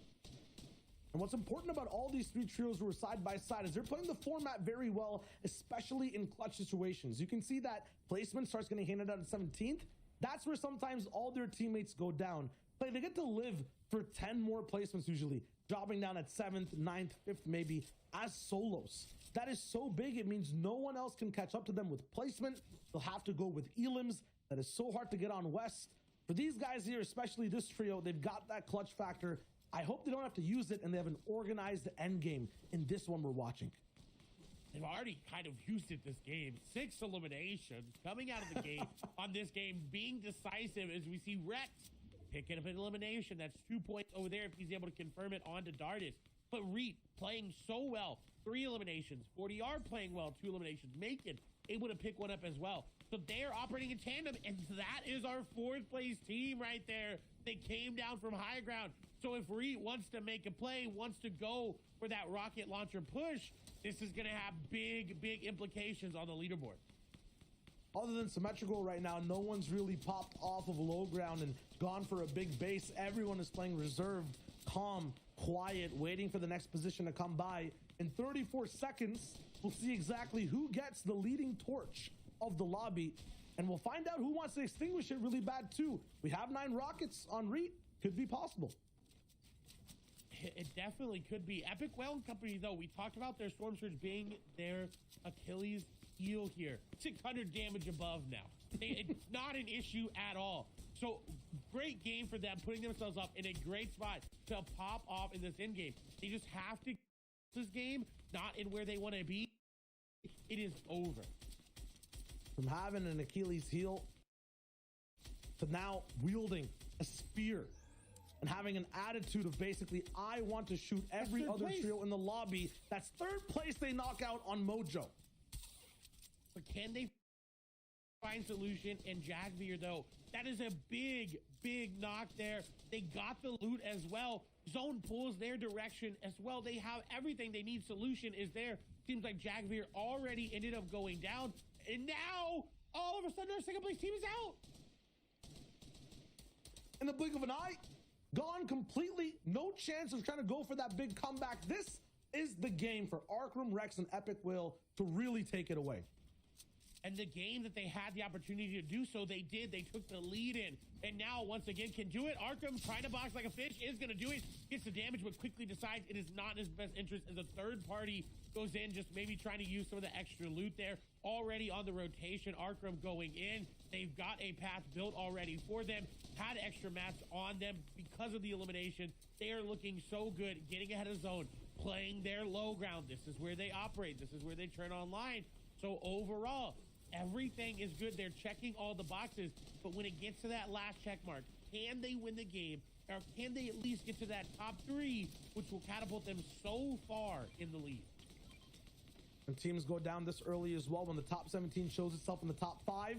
And what's important about all these three trios who are side by side is they're playing the format very well, especially in clutch situations. You can see that placement starts getting handed out at 17th. That's where sometimes all their teammates go down. Like, they get to live for 10 more placements usually, dropping down at 7th, 9th, 5th maybe as solos. That is so big, it means no one else can catch up to them with placement. They'll have to go with elims. That is so hard to get on West. For these guys here, especially this trio, they've got that clutch factor. I hope they don't have to use it and they have an organized end game in this one we're watching. They've already kind of used it this game. 6 eliminations coming out of the game on this game, being decisive as we see Rex picking up an elimination. That's 2 points over there if he's able to confirm it onto Dardis. But Reet playing so well. 3 eliminations. 40R playing well. 2 eliminations. Macon able to pick one up as well. So they're operating in tandem, and that is our 4th place team right there. They came down from high ground. So if Reet wants to make a play, wants to go for that rocket launcher push, this is going to have big, big implications on the leaderboard. Other than Symmetrical right now, no one's really popped off of low ground and gone for a big base. Everyone is playing reserved, calm, quiet, waiting for the next position to come by. In 34 seconds, we'll see exactly who gets the leading torch of the lobby, and we'll find out who wants to extinguish it really bad too. We have 9 rockets on Reet. Could be possible. It definitely could be. Epic Whale Company, though, we talked about their Storm Surge being their Achilles heel here. 600 damage above now. It's not an issue at all. So great game for them, putting themselves up in a great spot to pop off in this end game. They just have to this game, not in where they want to be. It is over. From having an Achilles heel to now wielding a spear and having an attitude of basically, I want to shoot every other trio in the lobby. That's 3rd place they knock out on Mojo. But can they find solution? And Jagveer, though, that is a big, big knock there. They got the loot as well. Zone pulls their direction as well. They have everything they need. Solution is there. Seems like Jagveer already ended up going down. And now, all of a sudden, our 2nd place team is out. In the blink of an eye, gone completely. No chance of trying to go for that big comeback. This is the game for Arkham, Rex, and Epic Will to really take it away. And the game that they had the opportunity to do so, they did. They took the lead in. And now, once again, can do it. Arkham, trying to box like a fish, is going to do it. Gets the damage, but quickly decides it is not in his best interest as a 3rd party goes in, just maybe trying to use some of the extra loot there. Already on the rotation, Arkham going in. They've got a path built already for them. Had extra mats on them because of the elimination. They are looking so good, getting ahead of zone, playing their low ground. This is where they operate. This is where they turn online. So overall, everything is good. They're checking all the boxes, but when it gets to that last check mark, can they win the game, or can they at least get to that top 3, which will catapult them so far in the lead? And teams go down this early as well. When the top 17 shows itself in the top 5,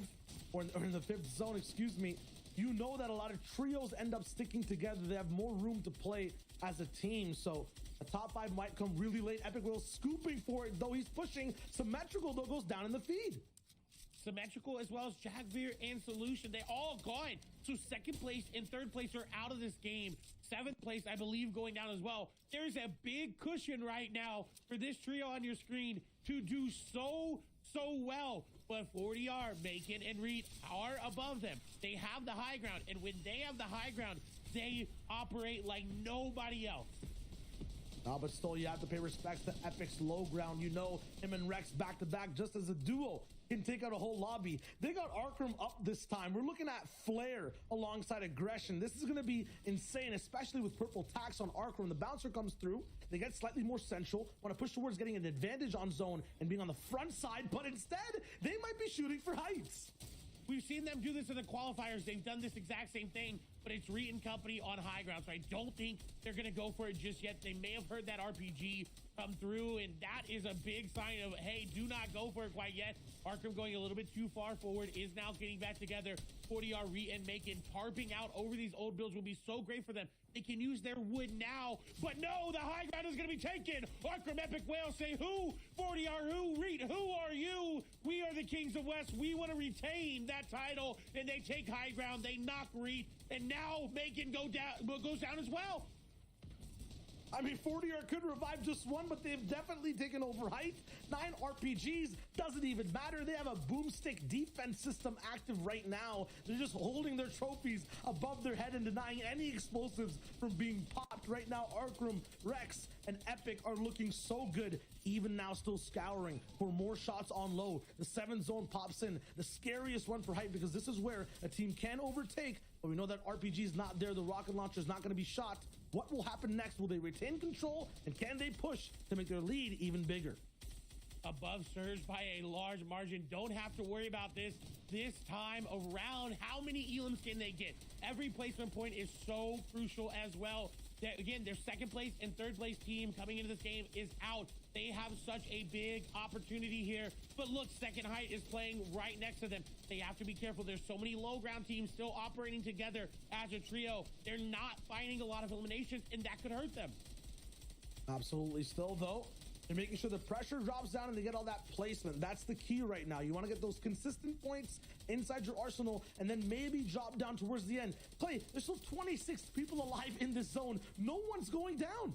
or in the 5th zone, excuse me, you know that a lot of trios end up sticking together. They have more room to play as a team. So the top 5 might come really late. Epic Will scooping for it, though he's pushing. Symmetrical, though, goes down in the feed. Symmetrical as well as Jagveer and Solution, they all gone. So 2nd place and 3rd place are out of this game. 7th place, I believe, going down as well. There's a big cushion right now for this trio on your screen to do so well. But 40R, Macon, and Reed are above them. They have the high ground, and when they have the high ground, they operate like nobody else. But still, you have to pay respects to Epic's low ground. You know, him and Rex back-to-back just as a duo can take out a whole lobby. They got Arkham up this time. We're looking at Flare alongside Aggression. This is going to be insane, especially with purple tax on Arkham. The bouncer comes through. They get slightly more central, want to push towards getting an advantage on zone and being on the front side, but instead, they might be shooting for heights. We've seen them do this in the qualifiers. They've done this exact same thing, but it's Reed and company on high ground, so I don't think they're going to go for it just yet. They may have heard that RPG come through, and that is a big sign of, hey, do not go for it quite yet. Arkham going a little bit too far forward, is now getting back together. 40R, Reed, and Macon tarping out over these old builds will be so great for them. They can use their wood now, but no, the high ground is going to be taken. Arkham Epic Whale say, who? 40R, who? Reed, who are you? We are the Kings of West. We want to retain that title, and they take high ground. They knock Reed, and now Macon goes down as well. I mean, 40R could revive just one, but they've definitely taken over height. 9 RPGs, doesn't even matter. They have a boomstick defense system active right now. They're just holding their trophies above their head and denying any explosives from being popped. Right now, Arkham, Rex, and Epic are looking so good, even now still scouring for more shots on low. The 7 zone pops in, the scariest one for height, because this is where a team can overtake, but we know that RPG is not there. The rocket launcher is not going to be shot. What will happen next? Will they retain control, and can they push to make their lead even bigger? Above Surge by a large margin. Don't have to worry about this time around. How many elims can they get? Every placement point is so crucial as well. Again, their second place and third place team coming into this game is out. They have such a big opportunity here. But look, Second Height is playing right next to them. They have to be careful. There's so many low ground teams still operating together as a trio. They're not finding a lot of eliminations, and that could hurt them. Absolutely. Still, though, they're making sure the pressure drops down and they get all that placement. That's the key right now. You want to get those consistent points inside your arsenal and then maybe drop down towards the end. Clay, there's still 26 people alive in this zone. No one's going down.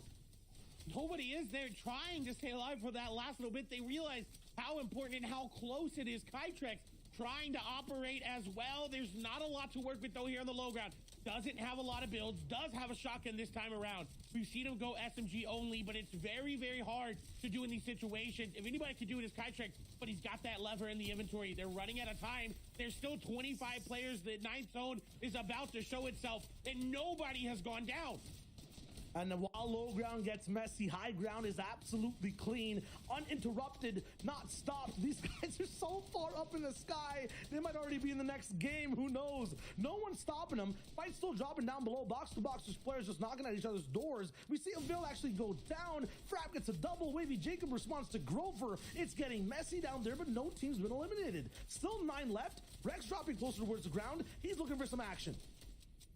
Nobody is. They're trying to stay alive for that last little bit. They realize how important and how close it is. Kytrex trying to operate as well. There's not a lot to work with, though, here on the low ground. Doesn't have a lot of builds, does have a shotgun this time around. We've seen him go SMG only, but it's very, very hard to do in these situations. If anybody could do it, is Kytrex, but he's got that lever in the inventory. They're running out of time. There's still 25 players. The 9th zone is about to show itself, and nobody has gone down. And while low ground gets messy, high ground is absolutely clean, uninterrupted, not stopped. These guys are so far up in the sky, they might already be in the next game. Who knows? No one's stopping them. Fight still dropping down below. Box to box, there's players just knocking at each other's doors. We see Avil actually go down. Frap gets a double. Wavy Jacob responds to Grover. It's getting messy down there, but no team's been eliminated. Still 9 left. Rex dropping closer towards the ground. He's looking for some action.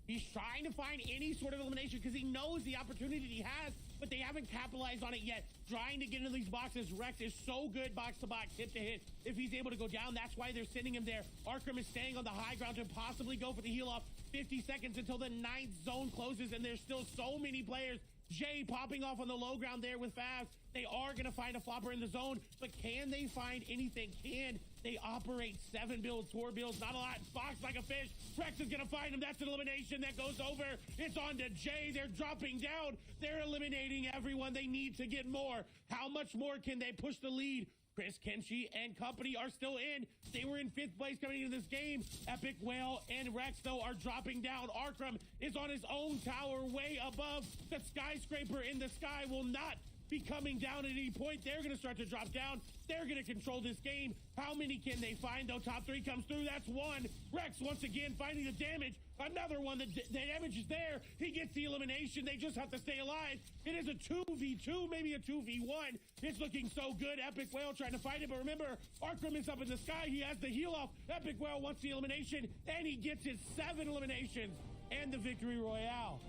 He's trying to find any sort of elimination because he knows the opportunity he has, but they haven't capitalized on it yet. Trying to get into these boxes. Rex is so good box to box, hit to hit. If he's able to go down, that's why they're sending him there. Arkham is staying on the high ground to possibly go for the heal off. 50 seconds until the 9th zone closes, and there's still so many players. Jay popping off on the low ground there with Faz. They are going to find a flopper in the zone, but can they find anything? Can they operate 7 builds, 4 builds? Not a lot. Box like a fish. Rex is going to find him. That's an elimination that goes over. It's on to Jay. They're dropping down. They're eliminating everyone. They need to get more. How much more can they push the lead? Chris Kenshi and company are still in. They were in 5th place coming into this game. Epic Whale and Rex, though, are dropping down. Arkham is on his own tower way above. The skyscraper in the sky will not be coming down at any point. They're going to start to drop down. They're going to control this game. How many can they find, though? Top 3 comes through. That's 1. Rex, once again, finding the damage. Another one. The damage is there. He gets the elimination. They just have to stay alive. It is a 2v2, maybe a 2v1. It's looking so good. Epic Whale trying to fight it, but remember, Arkham is up in the sky. He has the heal off. Epic Whale wants the elimination, and he gets his 7 eliminations and the victory royale.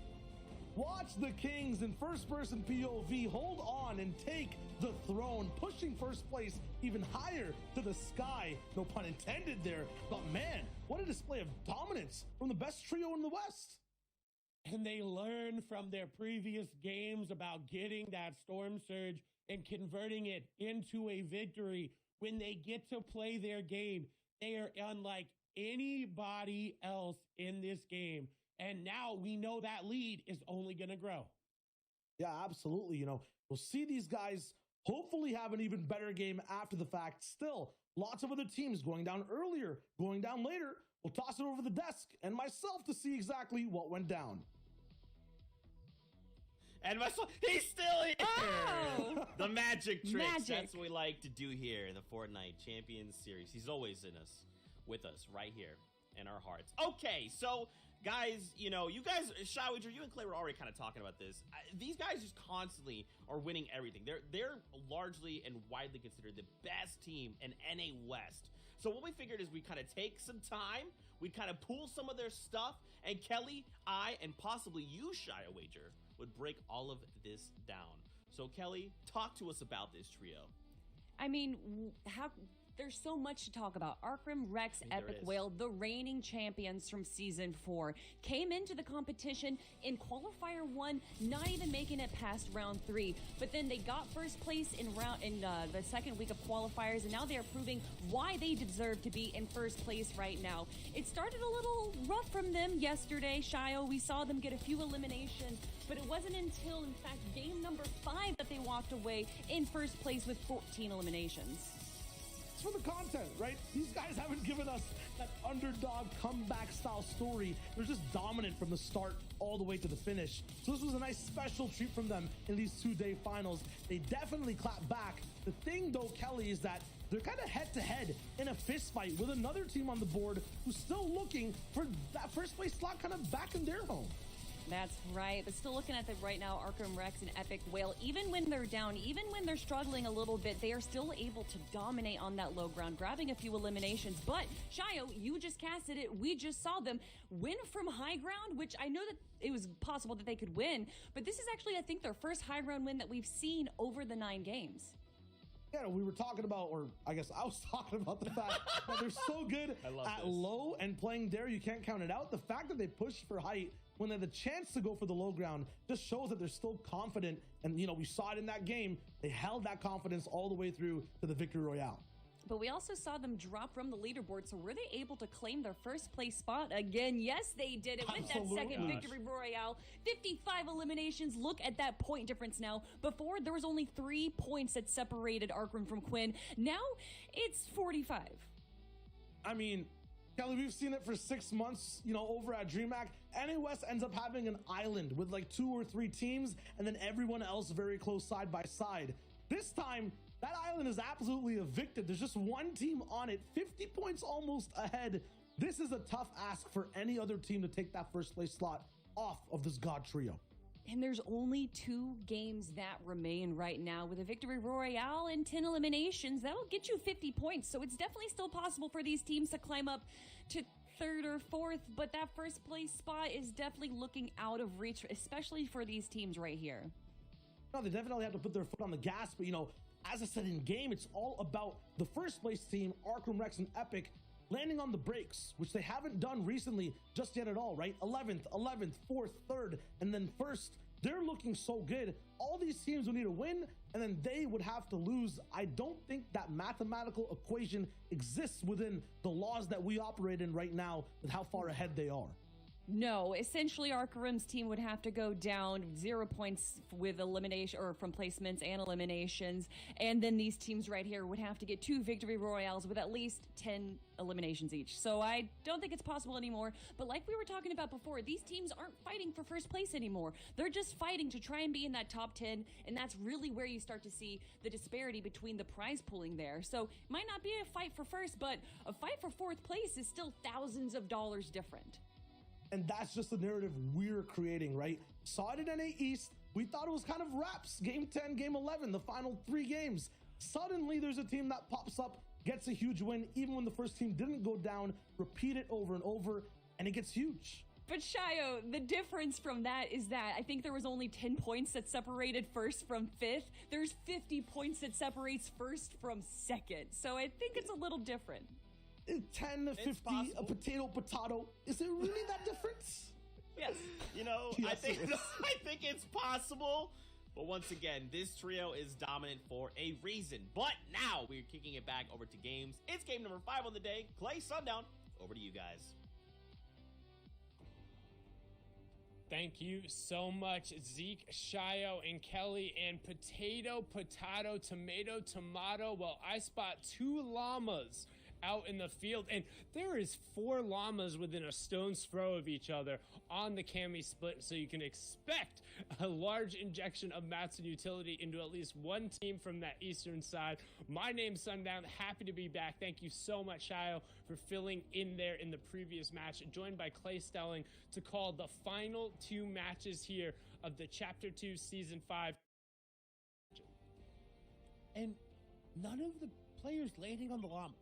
Watch the Kings in first-person POV hold on and take the throne, pushing first place even higher to the sky. No pun intended there, but man, what a display of dominance from the best trio in the West. And they learn from their previous games about getting that Storm Surge and converting it into a victory. When they get to play their game, they are unlike anybody else in this game. And now we know that lead is only going to grow. Yeah, absolutely. You know, we'll see these guys hopefully have an even better game after the fact. Still, lots of other teams going down earlier, going down later. We'll toss it over the desk and myself to see exactly what went down. And myself, he's still here. Oh! The magic tricks. Magic. That's what we like to do here in the Fortnite Champions Series. He's always with us, right here in our hearts. Okay, so guys, you know, you guys, Shawager, you and Clay were already kind of talking about this. These guys just constantly are winning everything. They're largely and widely considered the best team in NA West. So what we figured is we kind of take some time, we kind of pull some of their stuff, and Kelly, I, and possibly you, Shawager, would break all of this down. So Kelly, talk to us about this trio. I mean, There's so much to talk about. Arkham, Rex, Epic Whale, the reigning champions from Season 4, came into the competition in Qualifier 1, not even making it past Round 3. But then they got first place in the second week of qualifiers, and now they are proving why they deserve to be in first place right now. It started a little rough from them yesterday, Shio. We saw them get a few eliminations, but it wasn't until, in fact, game number 5 that they walked away in first place with 14 eliminations. It's for the content, right? These guys haven't given us that underdog comeback style story. They're just dominant from the start all the way to the finish. So this was a nice special treat from them in these 2-day finals. They definitely clapped back. The thing though, Kelly, is that they're kind of head to head in a fist fight with another team on the board who's still looking for that first place slot kind of back in their home. That's right, but still looking at them right now, Arkham Rex and Epic Whale, even when they're down, even when they're struggling a little bit, they are still able to dominate on that low ground, grabbing a few eliminations. But, Shio, you just casted it. We just saw them win from high ground, which I know that it was possible that they could win, but this is actually, I think, their first high ground win that we've seen over the 9 games. Yeah, we were talking about, or I guess I was talking about the fact that they're so good at low and playing there, you can't count it out. The fact that they push for height when they had the chance to go for the low ground just shows that they're still confident. And, you know, we saw it in that game. They held that confidence all the way through to the victory royale. But we also saw them drop from the leaderboard. So were they able to claim their first place spot again? Yes, they did it with that second victory royale. 55 eliminations. Look at that point difference now. Before, there was only 3 points that separated Arkham from Quinn. Now it's 45. I mean, Kelly, we've seen it for 6 months, you know, over at DreamHack. NA West ends up having an island with like 2 or 3 teams and then everyone else very close side by side. This time, that island is absolutely evicted. There's just one team on it, 50 points almost ahead. This is a tough ask for any other team to take that first place slot off of this God trio. And there's only 2 games that remain right now with a victory royale and 10 eliminations. That'll get you 50 points. So it's definitely still possible for these teams to climb up to 3rd or 4th, but that first place spot is definitely looking out of reach, especially for these teams right here. No, they definitely have to put their foot on the gas, but you know, as I said in game, it's all about the first place team, Arkham Rex and Epic, landing on the brakes, which they haven't done recently just yet at all, right? 11th, 4th, 3rd, and then 1st. They're looking so good. All these teams would need a win, and then they would have to lose. I don't think that mathematical equation exists within the laws that we operate in right now with how far ahead they are. No, essentially Arkham's team would have to go down 0 points with elimination or from placements and eliminations, and then these teams right here would have to get 2 victory royales with at least 10 eliminations each. So I don't think it's possible anymore, but like we were talking about before, these teams aren't fighting for first place anymore. They're just fighting to try and be in that top 10, and that's really where you start to see the disparity between the prize pooling there. So it might not be a fight for first, but a fight for 4th place is still thousands of dollars different. And that's just the narrative we're creating, right? Saw it in NA East. We thought it was kind of wraps. Game 10, Game 11, the final 3 games. Suddenly, there's a team that pops up, gets a huge win, even when the first team didn't go down. Repeat it over and over, and it gets huge. But Shio, the difference from that is that I think there was only 10 points that separated 1st from 5th. There's 50 points that separates 1st from 2nd. So I think it's a little different. 10 to 50, a potato. Is it really that different? Yes. You know, Yes, I think it's possible. But once again, this trio is dominant for a reason. But now we're kicking it back over to games. It's game number 5 on the day. Clay, Sundown, over to you guys. Thank you so much, Zeke, Shio, and Kelly, and potato, tomato. Well, I spot 2 llamas out in the field, and there is 4 llamas within a stone's throw of each other on the Cami split, so you can expect a large injection of mats and utility into at least one team from that eastern side. My name's Sundown, happy to be back. Thank you so much, Shio, for filling in there in the previous match, joined by Clay Stelling to call the final 2 matches here of the Chapter 2 Season 5. And none of the players landing on the llama.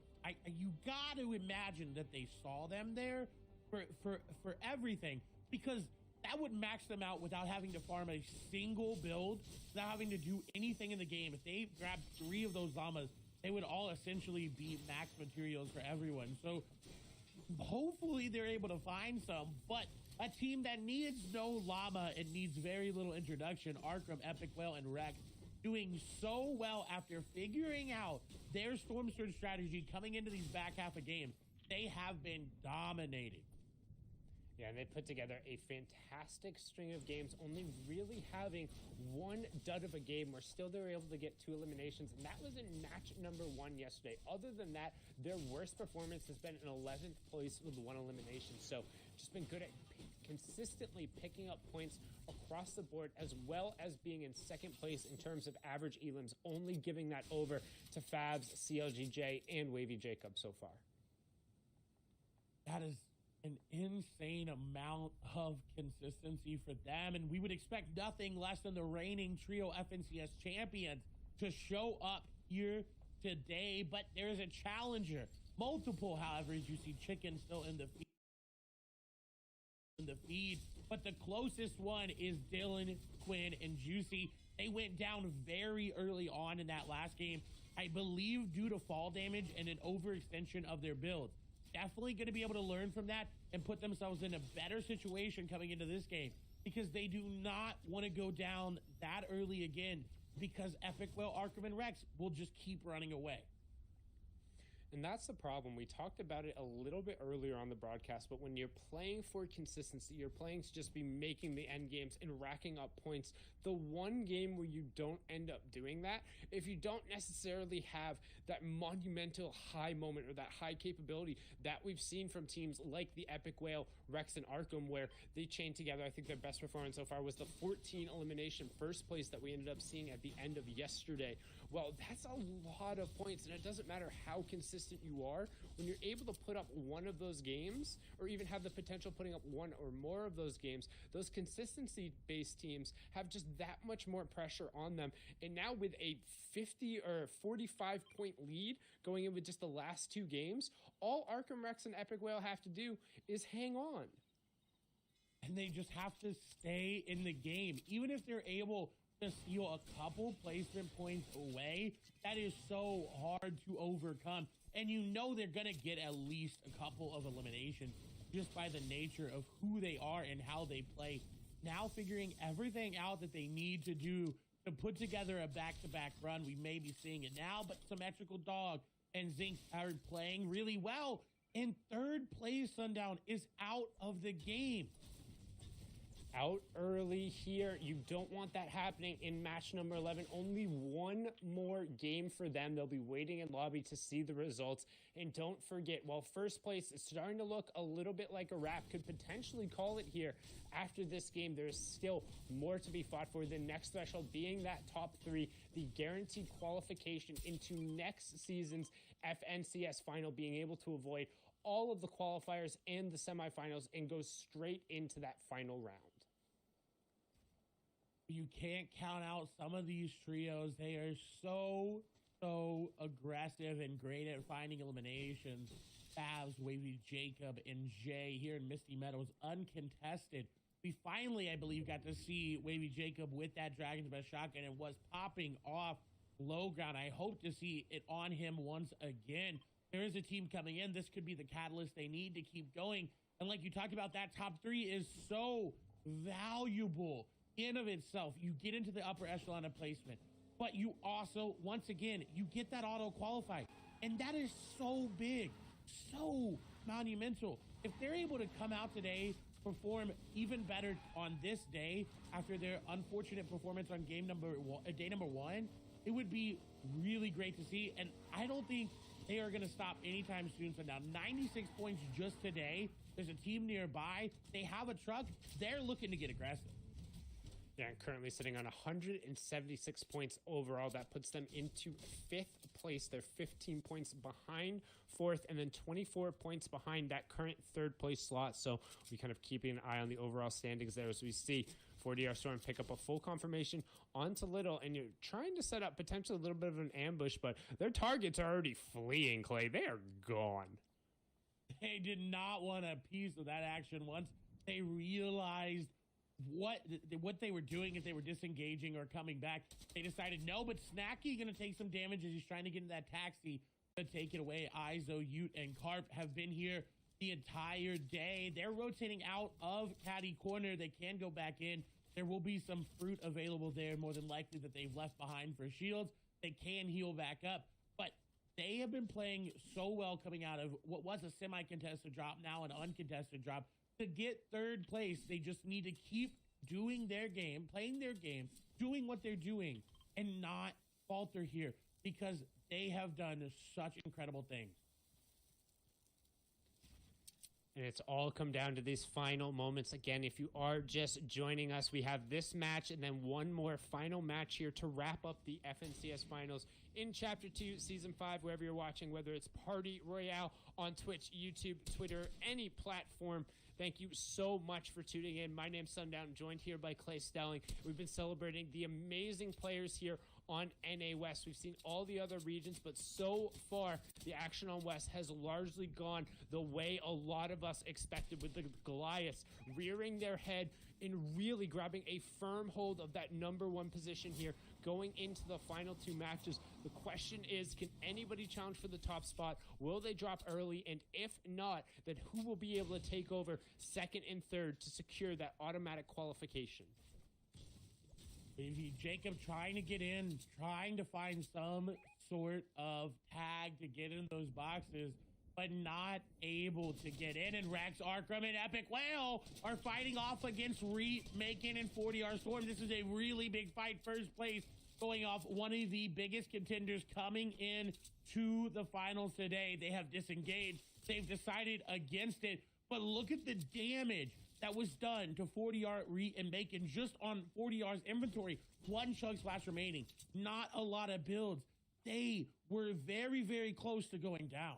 You got to imagine that they saw them there for everything, because that would max them out without having to farm a single build, without having to do anything in the game. If they grabbed 3 of those llamas, they would all essentially be max materials for everyone. So hopefully they're able to find some, but a team that needs no llama and needs very little introduction, Arkham, Epic Whale, and Rex, doing so well after figuring out their Storm Surge strategy coming into these back half of games. They have been dominating. Yeah, and they put together a fantastic string of games, only really having one dud of a game where still they were able to get 2 eliminations, and that was in match number 1 yesterday. Other than that, their worst performance has been an 11th place with 1 elimination. So just been good at consistently picking up points across the board, as well as being in 2nd place in terms of average elims, only giving that over to Fabs, CLGJ, and Wavy Jacob so far. That is an insane amount of consistency for them, and we would expect nothing less than the reigning trio FNCS champions to show up here today, but there is a challenger. Multiple, however, as you see Chicken still in the feed, but the closest one is Dylan, Quinn, and Juicy. They went down very early on in that last game, I believe due to fall damage and an overextension of their build. Definitely going to be able to learn from that and put themselves in a better situation coming into this game, because they do not want to go down that early again, because Epic Whale, Arkham, and Rex will just keep running away. And that's the problem. We talked about it a little bit earlier on the broadcast, but when you're playing for consistency, you're playing to just be making the end games and racking up points. The one game where you don't end up doing that, if you don't necessarily have that monumental high moment or that high capability that we've seen from teams like the Epic Whale, Rex, and Arkham, where they chained together, I think their best performance so far was the 14 elimination first place that we ended up seeing at the end of yesterday. Well, that's a lot of points, and it doesn't matter how consistent you are. When you're able to put up one of those games, or even have the potential of putting up one or more of those games, those consistency-based teams have just that much more pressure on them. And now with a 50 or 45-point lead going in with just the last 2 games, all Arkham, Rex, and Epic Whale have to do is hang on. And they just have to stay in the game. Even if they're able to steal a couple placement points away, that is so hard to overcome. And you know they're going to get at least a couple of eliminations just by the nature of who they are and how they play. Now figuring everything out that they need to do to put together a back-to-back run. We may be seeing it now, but Symmetrical Dog and Zinx are playing really well. In 3rd place, Sundown is out of the game. Out early here. You don't want that happening in match number 11. Only one more game for them. They'll be waiting in lobby to see the results. And don't forget, while first place is starting to look a little bit like a wrap, could potentially call it here after this game, there's still more to be fought for. The next threshold being that top 3, the guaranteed qualification into next season's FNCS final, being able to avoid all of the qualifiers and the semifinals and go straight into that final round. You can't count out some of these trios. They are so aggressive and great at finding eliminations. Favs, Wavy Jacob, and Jay here in Misty Meadows, uncontested. We finally, I believe, got to see Wavy Jacob with that Dragon's Best shotgun and was popping off low ground. I hope to see it on him once again. There is a team coming in. This could be the catalyst they need to keep going. And like you talked about, that top 3 is so valuable in of itself. You get into the upper echelon of placement, but you also, once again, you get that auto qualify, and that is so big, so monumental. If they're able to come out today, perform even better on this day after their unfortunate performance on day number 1, it would be really great to see. And I don't think they are going to stop anytime soon. So now 96 points just today. There's a team nearby. They have a truck. They're looking to get aggressive. Yeah, and currently sitting on 176 points overall. That puts them into 5th place. They're 15 points behind 4th, and then 24 points behind that current 3rd place slot. So we kind of keeping an eye on the overall standings there as we see 40R Storm pick up a full confirmation onto Little, and you're trying to set up potentially a little bit of an ambush, but their targets are already fleeing, Clay. They are gone. They did not want a piece of that action once they realized what they were doing, if they were disengaging or coming back. They decided no, but Snacky going to take some damage as he's trying to get in that taxi to take it away. Izo, Ute, and Carp have been here the entire day. They're rotating out of Caddy Corner. They can go back in. There will be some fruit available there, more than likely, that they've left behind for shields. They can heal back up, but they have been playing so well coming out of what was a semi-contested drop, now an uncontested drop. To get third place, they just need to keep doing their game, playing their game, doing what they're doing, and not falter here, because they have done such incredible things. And it's all come down to these final moments. Again, if you are just joining us, we have this match and then one more final match here to wrap up the FNCS Finals in Chapter 2, Season 5, wherever you're watching, whether it's Party Royale on Twitch, YouTube, Twitter, any platform. Thank you so much for tuning in. My name's Sundown, joined here by Clay Stelling. We've been celebrating the amazing players here on NA West. We've seen all the other regions, but so far, the action on West has largely gone the way a lot of us expected, with the Goliaths rearing their head and really grabbing a firm hold of that #1 position here going into the final 2 matches. The question is, can anybody challenge for the top spot? Will they drop early? And if not, then who will be able to take over second and third to secure that automatic qualification? Jacob trying to get in, trying to find some sort of tag to get in those boxes, but not able to get in. And Rex, Arkham, and Epic Whale are fighting off against Macon and 40R Storm. This is a really big fight. First place going off one of the biggest contenders coming in to the finals today. They have disengaged. They've decided against it. But look at the damage that was done to 40R and Bacon just on 40R's inventory. 1 Chug Splash remaining. Not a lot of builds. They were very, very close to going down.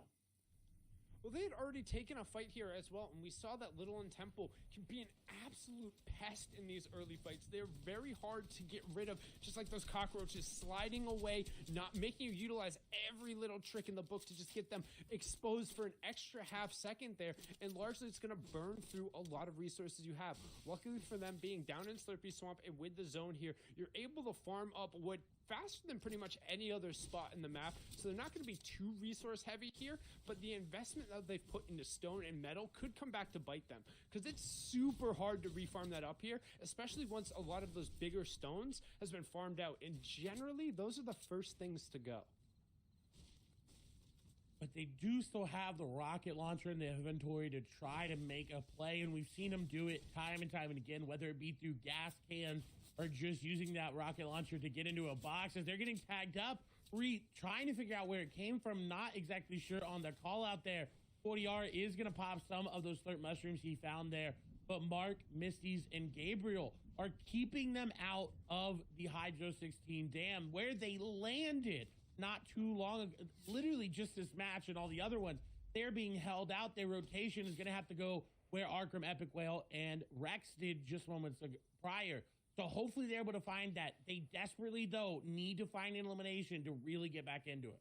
Well, they had already taken a fight here as well, and we saw that Little and Temple can be an absolute pest in these early fights. They're very hard to get rid of, just like those cockroaches sliding away, not making you utilize every little trick in the book to just get them exposed for an extra half second there, and largely it's going to burn through a lot of resources you have. Luckily for them, being down in Slurpee Swamp and with the zone here, you're able to farm up wood faster than pretty much any other spot in the map, so they're not going to be too resource heavy here, but the investment that they've put into stone and metal could come back to bite them, because it's super hard to refarm that up here, especially once a lot of those bigger stones has been farmed out, and generally those are the first things to go. But they do still have the rocket launcher in the inventory to try to make a play, and we've seen them do it time and time and again, whether it be through gas cans or just using that rocket launcher to get into a box. As they're getting tagged up, trying to figure out where it came from, not exactly sure on the call out there. 40R is going to pop some of those slurp mushrooms he found there, but Mark, Misty's, and Gabriel are keeping them out of the Hydro 16 dam, where they landed not too long ago, literally just this match, and all the other ones. They're being held out. Their rotation is going to have to go where Arkham, Epic Whale, and Rex did just moments prior. So hopefully they're able to find that. They desperately, though, need to find an elimination to really get back into it.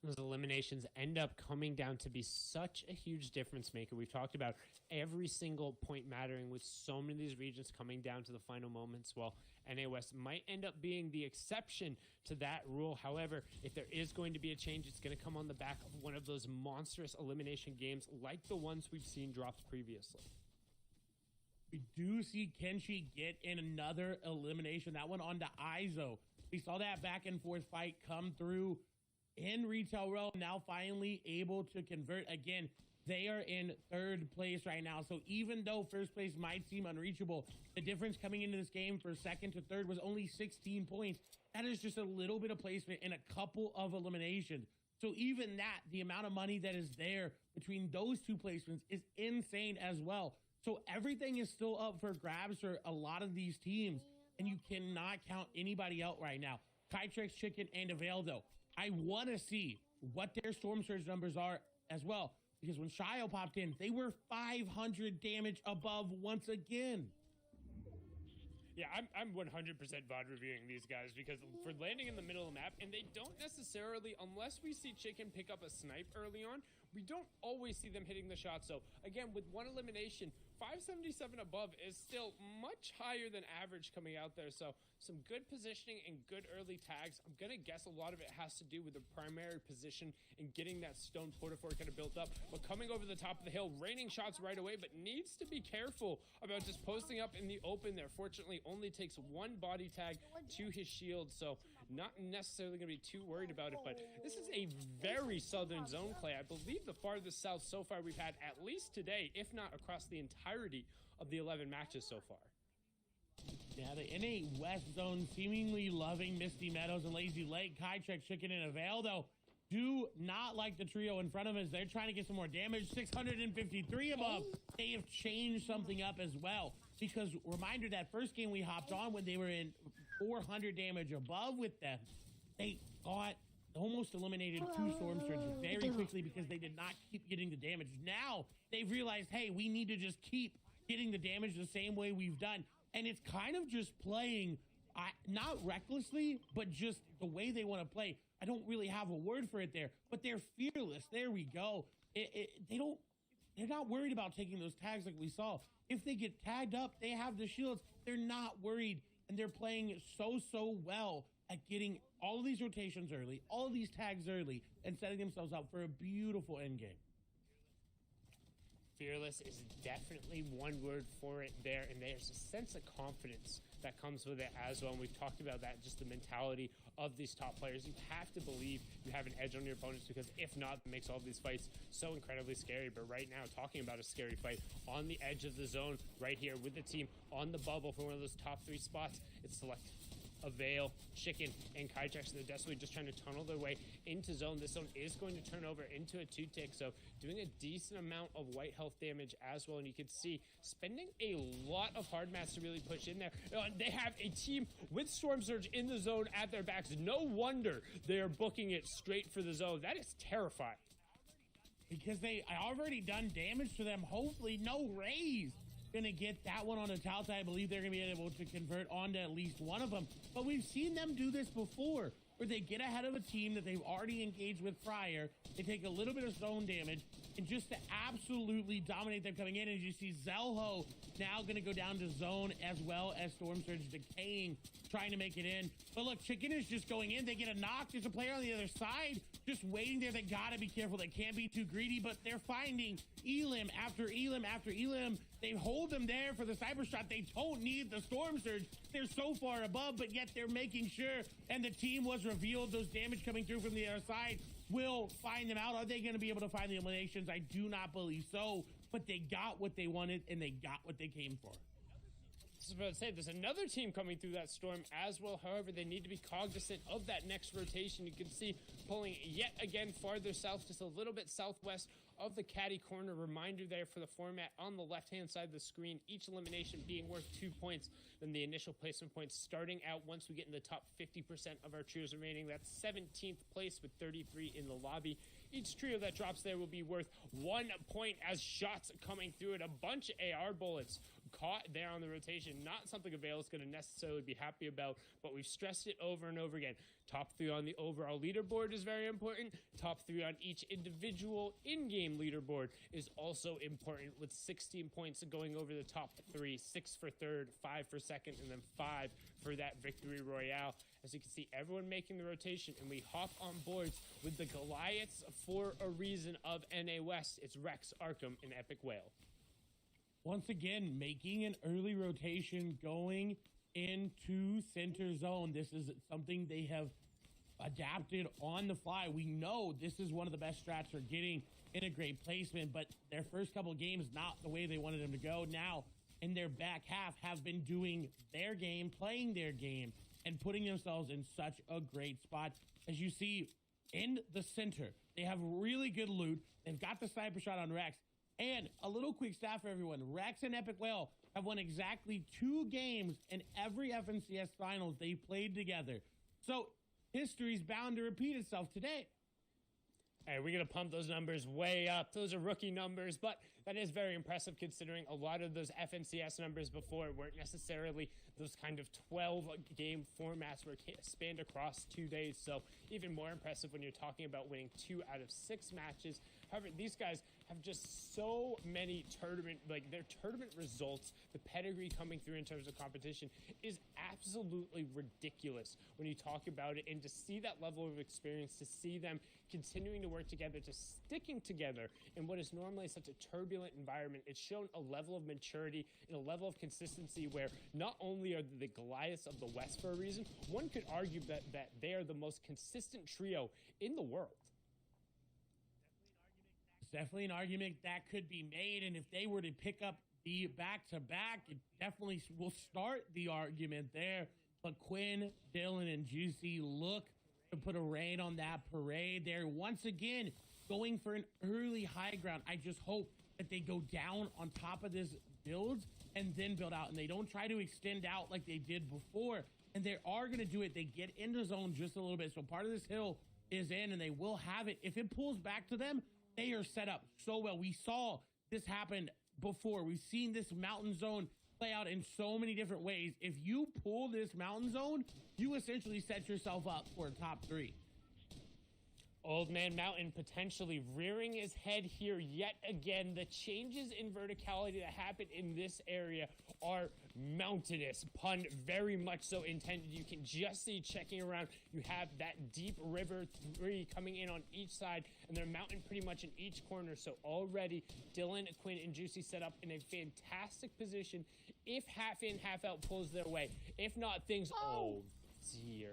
Those eliminations end up coming down to be such a huge difference maker. We've talked about every single point mattering, with so many of these regions coming down to the final moments. Well, NA West might end up being the exception to that rule. However, if there is going to be a change, it's going to come on the back of one of those monstrous elimination games like the ones we've seen dropped previously. We do see Kenshi get in another elimination, that one onto Izo. We saw that back and forth fight come through in Retail Row, now finally able to convert. Again, they are in third place right now. So even though first place might seem unreachable, the difference coming into this game for second to third was only 16 points. That is just a little bit of placement in a couple of eliminations. So even that, the amount of money that is there between those two placements is insane as well. So everything is still up for grabs for a lot of these teams, and you cannot count anybody out right now. Kytrex, Chicken, and Avail, though, I want to see what their Storm Surge numbers are as well, because when Shio popped in, they were 500 damage above once again. Yeah, I'm 100% VOD reviewing these guys, because for landing in the middle of the map, and they don't necessarily, unless we see Chicken pick up a snipe early on, we don't always see them hitting the shot. So again, with one elimination, 577 above is still much higher than average coming out there. So some good positioning and good early tags. I'm going to guess a lot of it has to do with the primary position and getting that stone porta fort kind of built up. But coming over the top of the hill, raining shots right away, but needs to be careful about just posting up in the open there. Fortunately, only takes one body tag to his shield, so not necessarily going to be too worried about it. But this is a very southern zone, Clay. I believe the farthest south so far we've had, at least today, if not across the entirety of the 11 matches so far. Yeah, the NA West zone seemingly loving Misty Meadows and Lazy Lake. Kytrek, Chicken, and Avail, though, do not like the trio in front of us. They're trying to get some more damage. 653 above. They have changed something up as well. Because, reminder, that first game we hopped on when they were in 400 damage above with them, they got almost eliminated 2 Storm Surges very quickly because they did not keep getting the damage. Now, they've realized, hey, we need to just keep getting the damage the same way we've done. And it's kind of just playing, not recklessly, but just the way they want to play. I don't really have a word for it there, but they're fearless. There we go. They're not worried about taking those tags like we saw. If they get tagged up, they have the shields. They're not worried, and they're playing so well at getting all of these rotations early, all of these tags early, and setting themselves up for a beautiful end game. Fearless is definitely one word for it there, and there's a sense of confidence that comes with it as well. And we've talked about that, just the mentality of these top players. You have to believe you have an edge on your opponents, because if not, it makes all of these fights so incredibly scary. But right now, talking about a scary fight on the edge of the zone right here with the team on the bubble for one of those top 3 spots, it's Select, Avail, Chicken, and Kytrek. So they're desperately just trying to tunnel their way into zone. This zone is going to turn over into a 2-tick, so doing a decent amount of white health damage as well. And you can see spending a lot of hard mats to really push in there. They have a team with Storm Surge in the zone at their backs. No wonder they're booking it straight for the zone. That is terrifying. Because I already done damage to them. Hopefully no raise. Gonna get that one on a Talta. I believe they're gonna be able to convert onto at least one of them. But we've seen them do this before, where they get ahead of a team that they've already engaged with prior. They take a little bit of zone damage, and just to absolutely dominate them coming in. And you see Zelho now gonna go down to zone, as well as Storm Surge decaying, trying to make it in. But look, Chicken is just going in. They get a knock. There's a player on the other side just waiting there. They gotta be careful. They can't be too greedy, but they're finding Elim after Elim after Elim. They hold them there for the cyber shot. They don't need the Storm Surge. They're so far above, but yet they're making sure. And the team was revealed. Those damage coming through from the other side will find them out. Are they going to be able to find the eliminations? I do not believe so. But they got what they wanted, and they got what they came for. I was about to say, there's another team coming through that storm as well. However, they need to be cognizant of that next rotation. You can see pulling yet again farther south, just a little bit southwest of the caddy corner. Reminder there for the format on the left-hand side of the screen, each elimination being worth 2 points. Then the initial placement points starting out once we get in the top 50% of our trios remaining. That's 17th place with 33 in the lobby. Each trio that drops there will be worth 1 point as shots coming through it. A bunch of AR bullets caught there on the rotation. Not something Avail is going to necessarily be happy about, but we've stressed it over and over again. Top 3 on the overall leaderboard is very important. Top 3 on each individual in-game leaderboard is also important, with 16 points going over the top 3, 6 for third, 5 for second, and then 5 for that victory royale. As you can see, everyone making the rotation, and we hop on boards with the Goliaths for a reason of NA West. It's Rex, Arkham, and Epic Whale. Once again, making an early rotation, going into center zone. This is something they have adapted on the fly. We know this is one of the best strats for getting in a great placement, but their first couple of games, not the way they wanted them to go. Now, in their back half, have been doing their game, playing their game, and putting themselves in such a great spot. As you see in the center, they have really good loot. They've got the sniper shot on Rex. And a little quick stat for everyone. Rex and Epic Whale have won exactly 2 games in every FNCS finals they played together. So history's bound to repeat itself today. Hey, we're going to pump those numbers way up. Those are rookie numbers, but that is very impressive considering a lot of those FNCS numbers before weren't necessarily those kind of 12-game formats were spanned across 2 days. So even more impressive when you're talking about winning 2 out of 6 matches However, these guys have just so many their tournament results, the pedigree coming through in terms of competition is absolutely ridiculous when you talk about it. And to see that level of experience, to see them continuing to work together, to sticking together in what is normally such a turbulent environment, it's shown a level of maturity and a level of consistency where not only are the Goliaths of the West for a reason, one could argue that they are the most consistent trio in the world. It's definitely an argument that could be made, and if they were to pick up the back-to-back, it definitely will start the argument there. But Quinn, Dylan, and Juicy look to put a rein on that parade. They're once again going for an early high ground. I just hope that they go down on top of this build and then build out, and they don't try to extend out like they did before. And they are going to do it. They get into zone just a little bit. So part of this hill is in, and they will have it. If it pulls back to them, they are set up so well. We saw this happen before. We've seen this mountain zone play out in so many different ways. If you pull this mountain zone, you essentially set yourself up for a top 3. Old Man Mountain potentially rearing his head here yet again. The changes in verticality that happen in this area are mountainous, pun very much so intended. You can just see checking around. You have that deep river 3 coming in on each side, and they're mountain pretty much in each corner. So already Dylan, Quinn, and Juicy set up in a fantastic position if half in, half out pulls their way. If not, things, oh dear.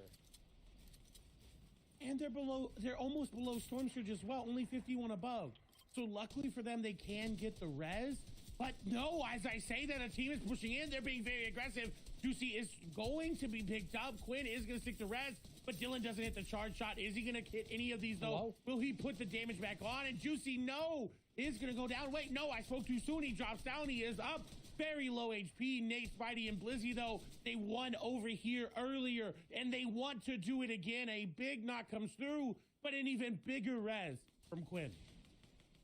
And they're almost below Storm Surge as well, only 51 above. So luckily for them, they can get the res. But no, as I say that, a team is pushing in. They're being very aggressive. Juicy is going to be picked up. Quinn is going to stick to res, but Dylan doesn't hit the charge shot. Is he going to hit any of these, though? Hello? Will he put the damage back on? And Juicy, no, is going to go down. Wait, no, I spoke too soon. He drops down. He is up. Very low HP. Nate, Spidey, and Blizzy, though, they won over here earlier, and they want to do it again. A big knock comes through, but an even bigger res from Quinn.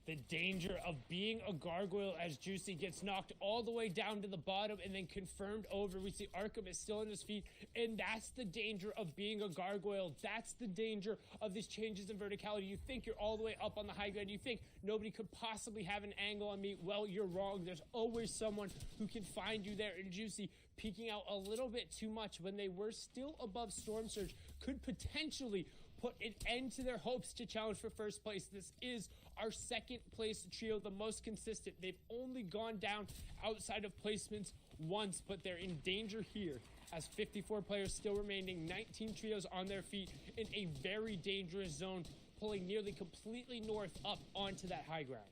The danger of being a gargoyle as Juicy gets knocked all the way down to the bottom and then confirmed over. We see Arkham is still on his feet, and that's the danger of being a gargoyle. That's the danger of these changes in verticality. You think you're all the way up on the high ground. You think nobody could possibly have an angle on me. Well, you're wrong. There's always someone who can find you there. And Juicy, peeking out a little bit too much when they were still above Storm Surge, could potentially put an end to their hopes to challenge for first place. This is our second place trio, the most consistent. They've only gone down outside of placements once, but they're in danger here as 54 players still remaining, 19 trios on their feet in a very dangerous zone, pulling nearly completely north up onto that high ground.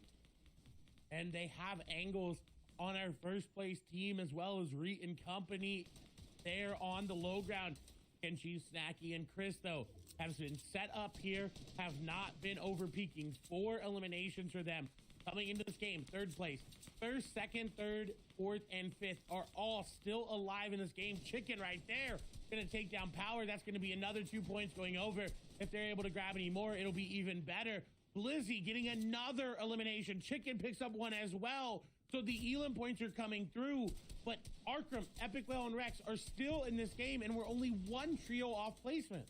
And they have angles on our first place team as well as Reet and company there on the low ground. Kenshi, Snacky, and Chris, though, have been set up here, have not been over peaking. 4 eliminations for them coming into this game. Third place. First, second, third, fourth, and fifth are all still alive in this game. Chicken right there. Going to take down Power. That's going to be another 2 points going over. If they're able to grab any more, it'll be even better. Blizzy getting another elimination. Chicken picks up one as well. So the Elam points are coming through. But Arkham, Epic Whale, and Rex are still in this game, and we're only 1 trio off placement.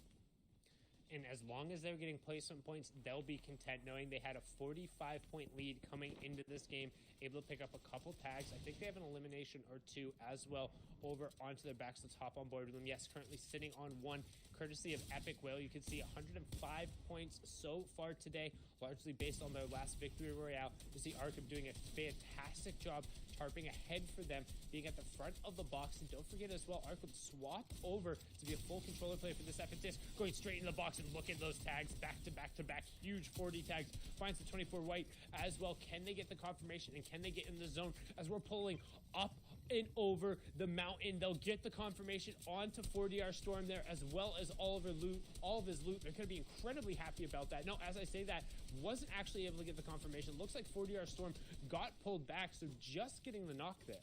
And as long as they're getting placement points, they'll be content knowing they had a 45-point lead coming into this game, able to pick up a couple tags. I think they have an elimination or 2 as well over onto their backs. Let's hop on board with them. Yes, currently sitting on 1, courtesy of Epic Whale. You can see 105 points so far today, largely based on their last victory royale. You see Arkham doing a fantastic job tarping ahead for them, being at the front of the box. And don't forget as well, Arkham swapped over to be a full controller player for this Epic Disc, going straight in the box and look at those tags back to back to back. Huge 40 tags. Finds the 24 white as well. Can they get the confirmation and can they get in the zone as we're pulling up and over the mountain? They'll get the confirmation onto 4DR Storm there, as well as all of his loot. They're going to be incredibly happy about that. No, as I say that, wasn't actually able to get the confirmation. Looks like 4DR Storm got pulled back, so just getting the knock there.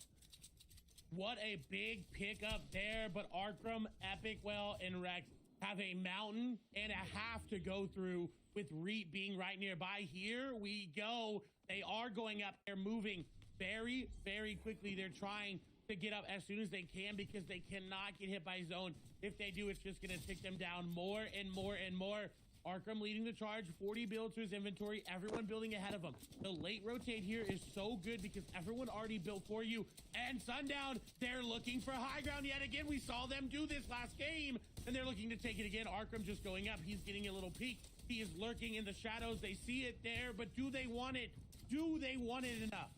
What a big pickup there, but Arkham, Epic Whale, and Rex have a mountain and a half to go through, with Reet being right nearby. Here we go. They are going up. They're moving very, very quickly. They're trying to get up as soon as they can because they cannot get hit by zone. If they do, it's just going to tick them down more and more and more. Arkham leading the charge, 40 builds to his inventory, everyone building ahead of him. The late rotate here is so good because everyone already built for you. And Sundown, they're looking for high ground yet again. We saw them do this last game, and they're looking to take it again. Arkham just going up. He's getting a little peek. He is lurking in the shadows. They see it there, but do they want it? Do they want it enough?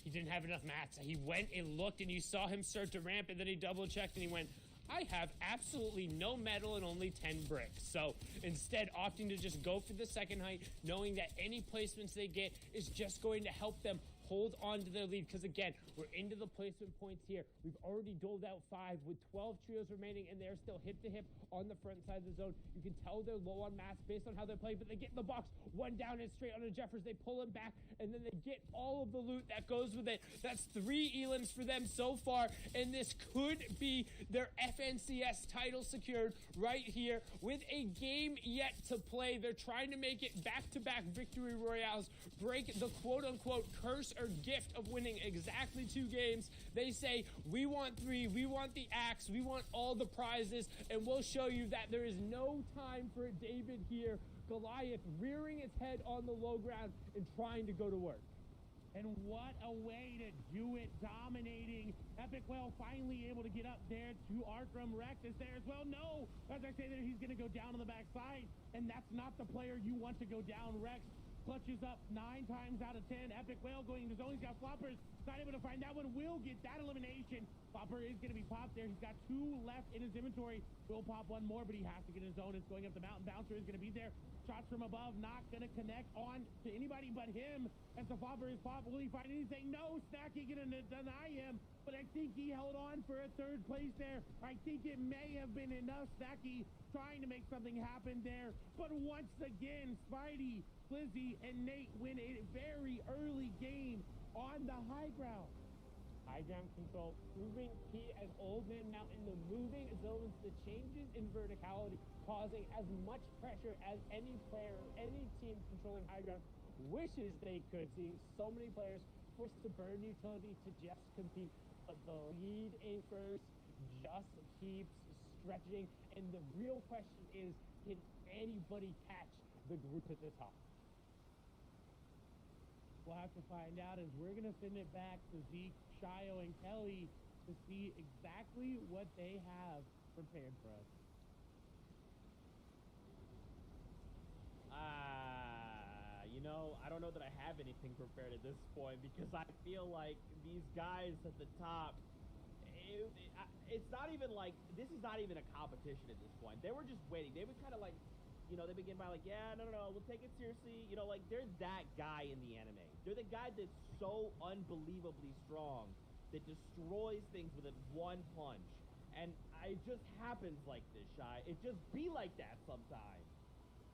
He didn't have enough mats. He went and looked, and you saw him start to ramp, and then he double-checked, and he went, I have absolutely no metal and only 10 bricks. So instead, opting to just go for the second height, knowing that any placements they get is just going to help them hold on to their lead. Because again, we're into the placement points here. We've already doled out 5 with 12 trios remaining, and they're still hip to hip on the front side of the zone. You can tell they're low on mats based on how they're playing, but they get in the box, one down and straight on a Jeffers. They pull him back, and then they get all of the loot that goes with it. That's 3 elims for them so far, and this could be their FNCS title secured right here with a game yet to play. They're trying to make it back-to-back victory royales, break the quote-unquote curse or gift of winning exactly 2 games. They say, we want 3, we want the axe, we want all the prizes, and we'll show you that there is no time for David here. Goliath rearing its head on the low ground and trying to go to work. And what a way to do it, dominating. Epic Whale finally able to get up there to Arkham. Rex is there as well. No, as I say there, he's going to go down on the backside, and that's not the player you want to go down. Rex clutches up 9 times out of 10. Epic Whale going into zone. He's got Floppers. Not able to find that one. Will get that elimination. Flopper is going to be popped there. He's got 2 left in his inventory. Will pop 1 more, but he has to get his zone. It's going up the mountain. Bouncer is going to be there. Shots from above, not going to connect on to anybody but him. As the Flopper is popped, will he find anything? No, Snacky going to deny him, but I think he held on for a 3rd place there. I think it may have been enough. Snacky trying to make something happen there, but once again, Spidey, Flizzy, and Nate win a very early game on the high ground. High ground control, proving key as Old Man Mountain, the moving zones, the changes in verticality, causing as much pressure as any player, any team controlling high ground wishes they could. Seeing so many players forced to burn utility to just compete, but the lead in first just keeps stretching, and the real question is, can anybody catch the group at the top? We'll have to find out as we're going to send it back to Zeke, Shio, and Kelly to see exactly what they have prepared for us. You know, I don't know that I have anything prepared at this point because I feel like these guys at the top, it's not even like, this is not even a competition at this point. They were just waiting. They would kind of like, you know, they begin by like, yeah, no, we'll take it seriously. You know, like, they're that guy in the anime. They're the guy that's so unbelievably strong that destroys things with a 1 punch. And it just happens like this, Shy. It just be like that sometimes.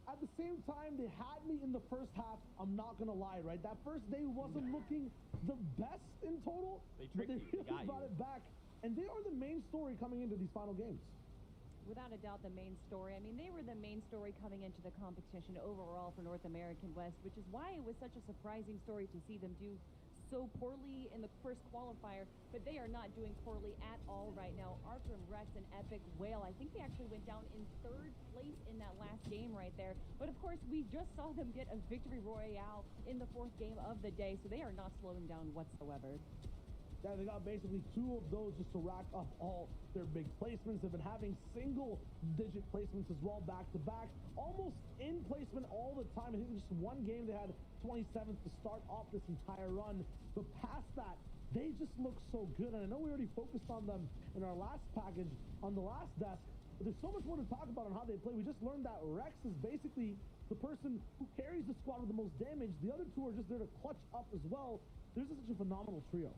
At the same time, they had me in the first half. I'm not going to lie, right? That first day wasn't looking the best in total. They tricked but you. They They got really brought you. it back. And they are the main story coming into these final games. Without a doubt, the main story. I mean, they were the main story coming into the competition overall for North American West, which is why it was such a surprising story to see them do so poorly in the first qualifier, but they are not doing poorly at all right now. Arkham, Rex, and Epic Whale, I think they actually went down in 3rd place in that last game right there. But of course, we just saw them get a victory royale in the 4th game of the day, so they are not slowing down whatsoever. Yeah, they got basically 2 of those just to rack up all their big placements. They've been having single-digit placements as well, back-to-back. Almost in placement all the time. I think just 1 game they had 27th to start off this entire run. But past that, they just look so good. And I know we already focused on them in our last package on the last desk, but there's so much more to talk about on how they play. We just learned that Rex is basically the person who carries the squad with the most damage. The other 2 are just there to clutch up as well. There's such a phenomenal trio.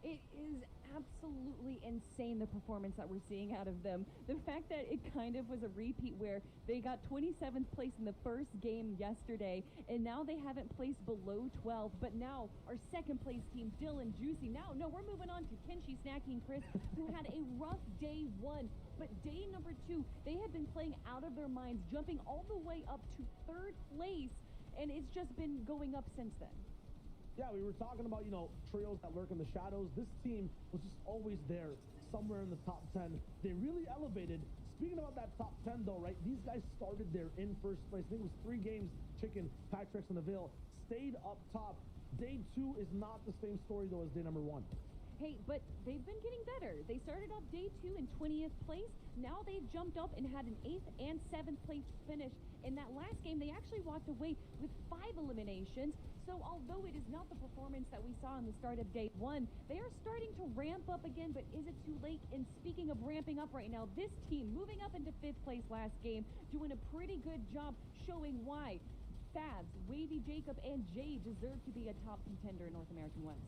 It is absolutely insane, the performance that we're seeing out of them. The fact that it kind of was a repeat where they got 27th place in the first game yesterday, and now they haven't placed below 12, but now our 2nd place team, Dylan, Juicy. Now, no, we're moving on to Kenshi, Snacky, and Chris, who had a rough day 1, but day number 2, they had been playing out of their minds, jumping all the way up to 3rd place, and it's just been going up since then. Yeah, we were talking about, you know, trios that lurk in the shadows. This team was just always there, somewhere in the top 10. They really elevated Speaking about that top 10, though, right? These guys started there in first place. I think it was 3 games. Chicken, Patrick's, and Neville stayed up top. Day 2 is not the same story, though, as day number 1. Hey, but they've been getting better. They started off day 2 in 20th place. Now they've jumped up and had an 8th and 7th place finish. In that last game, they actually walked away with 5 eliminations. So although it is not the performance that we saw in the start of day 1, they are starting to ramp up again, but is it too late? And speaking of ramping up right now, this team moving up into 5th place last game, doing a pretty good job showing why Fabs, Wavy Jacob, and Jay deserve to be a top contender in North American West.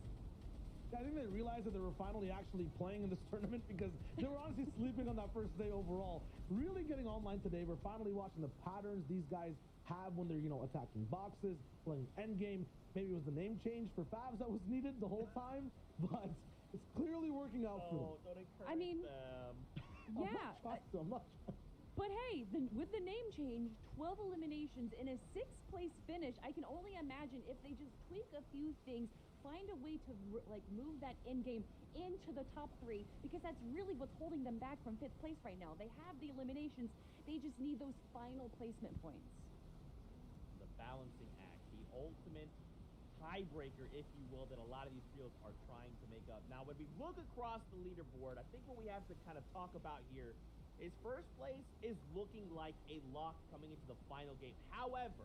I think they realized that they were finally actually playing in this tournament because they were honestly sleeping on that first day overall. Really getting online today, we're finally watching the patterns these guys have when they're, attacking boxes, playing endgame. Maybe it was the name change for Fabs that was needed the whole time, but it's clearly working out for them. Don't encourage I mean, them. yeah. But hey, with the name change, 12 eliminations in a 6th place finish, I can only imagine if they just tweak a few things, find a way to move that end game into the top 3, because that's really what's holding them back from 5th place right now. They have the eliminations, they just need those final placement points. The balancing act, the ultimate tiebreaker, if you will, that a lot of these fields are trying to make up. Now, when we look across the leaderboard, I think what we have to kind of talk about here is first place is looking like a lock coming into the final game. However,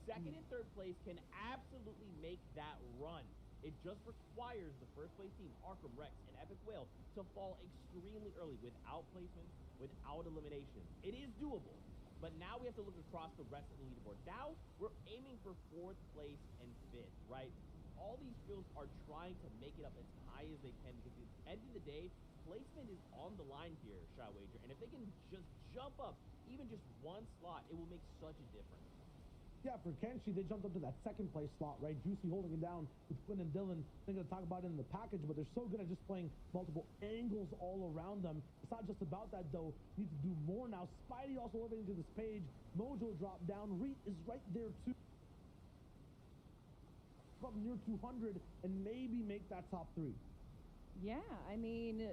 second and third place can absolutely make that run. It just requires the first place team, Arkham, Rex, and Epic Whale, to fall extremely early without placements, without eliminations. It is doable, but now we have to look across the rest of the leaderboard. Now we're aiming for 4th place and 5th, right? All these fields are trying to make it up as high as they can, because at the end of the day, placement is on the line here, Shy Wager, and if they can just jump up even just 1 slot, it will make such a difference. Yeah, for Kenshi, they jumped up to that 2nd place slot, right? Juicy holding it down with Quinn and Dylan. They're going to talk about it in the package, but they're so good at just playing multiple angles all around them. It's not just about that, though. You need to do more now. Spidey also elevating to this page. Mojo dropped down. Reet is right there, too. Up near 200 and maybe make that top 3. Yeah, I mean,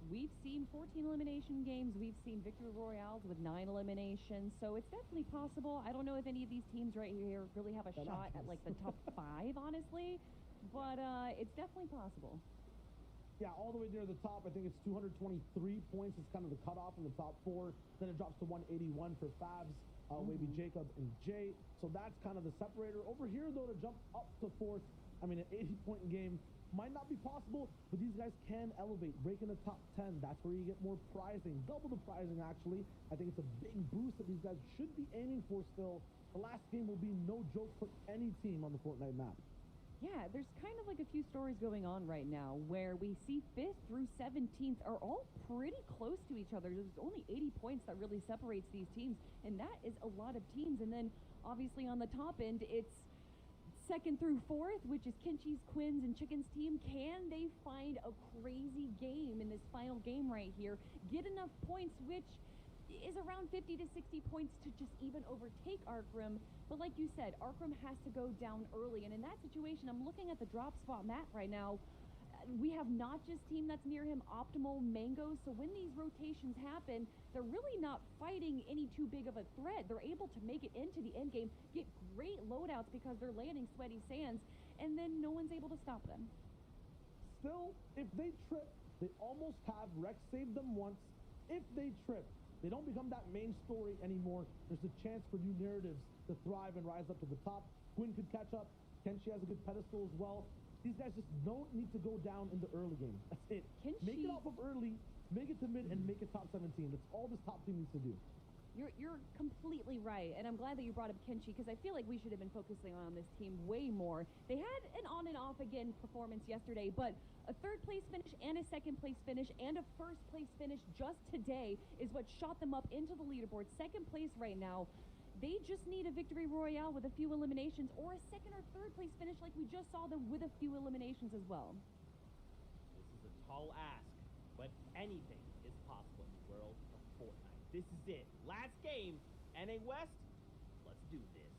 we've seen 14 elimination games. We've seen victory royales with 9 eliminations. So it's definitely possible. I don't know if any of these teams right here really have a shot at the top 5, honestly. But it's definitely possible. Yeah, all the way near the top. I think it's 223 points. It's kind of the cutoff in the top 4. Then it drops to 181 for Fabs, Wavy Jacob, and Jay. So that's kind of the separator. Over here, though, to jump up to 4th, I mean, an 80-point game might not be possible, but these guys can elevate, break in the top 10. That's where you get more prizing, double the prizing, actually. I think it's a big boost that these guys should be aiming for still. The last game will be no joke for any team on the Fortnite map. Yeah, there's kind of a few stories going on right now where we see 5th through 17th are all pretty close to each other. There's only 80 points that really separates these teams, and that is a lot of teams. And then, obviously, on the top end, it's 2nd through 4th, which is Kinchi's, Quinn's, and Chicken's team. Can they find a crazy game in this final game right here? Get enough points, which is around 50 to 60 points to just even overtake Arkham. But like you said, Arkham has to go down early. And in that situation, I'm looking at the drop spot map right now. We have Notch's team that's near him, Optimal, Mango. So when these rotations happen, they're really not fighting any too big of a threat. They're able to make it into the end game, get great loadouts because they're landing Sweaty Sands, and then no one's able to stop them. Still, if they trip, they almost have Rex save them once. If they trip, they don't become that main story anymore. There's a chance for new narratives to thrive and rise up to the top. Quinn could catch up. Kenshi has a good pedestal as well. These guys just don't need to go down in the early game. That's it. Make it off of early, make it to mid, and make it top 17. That's all this top team needs to do. You're completely right, and I'm glad that you brought up Kenshi, because I feel like we should have been focusing on this team way more. They had an on and off again performance yesterday, but a 3rd place finish and a 2nd place finish and a 1st place finish just today is what shot them up into the leaderboard. 2nd place right now. They just need a victory royale with a few eliminations, or a 2nd or 3rd place finish like we just saw them with a few eliminations as well. This is a tall ask, but anything is possible in the world of Fortnite. This is it. Last game, NA West. Let's do this.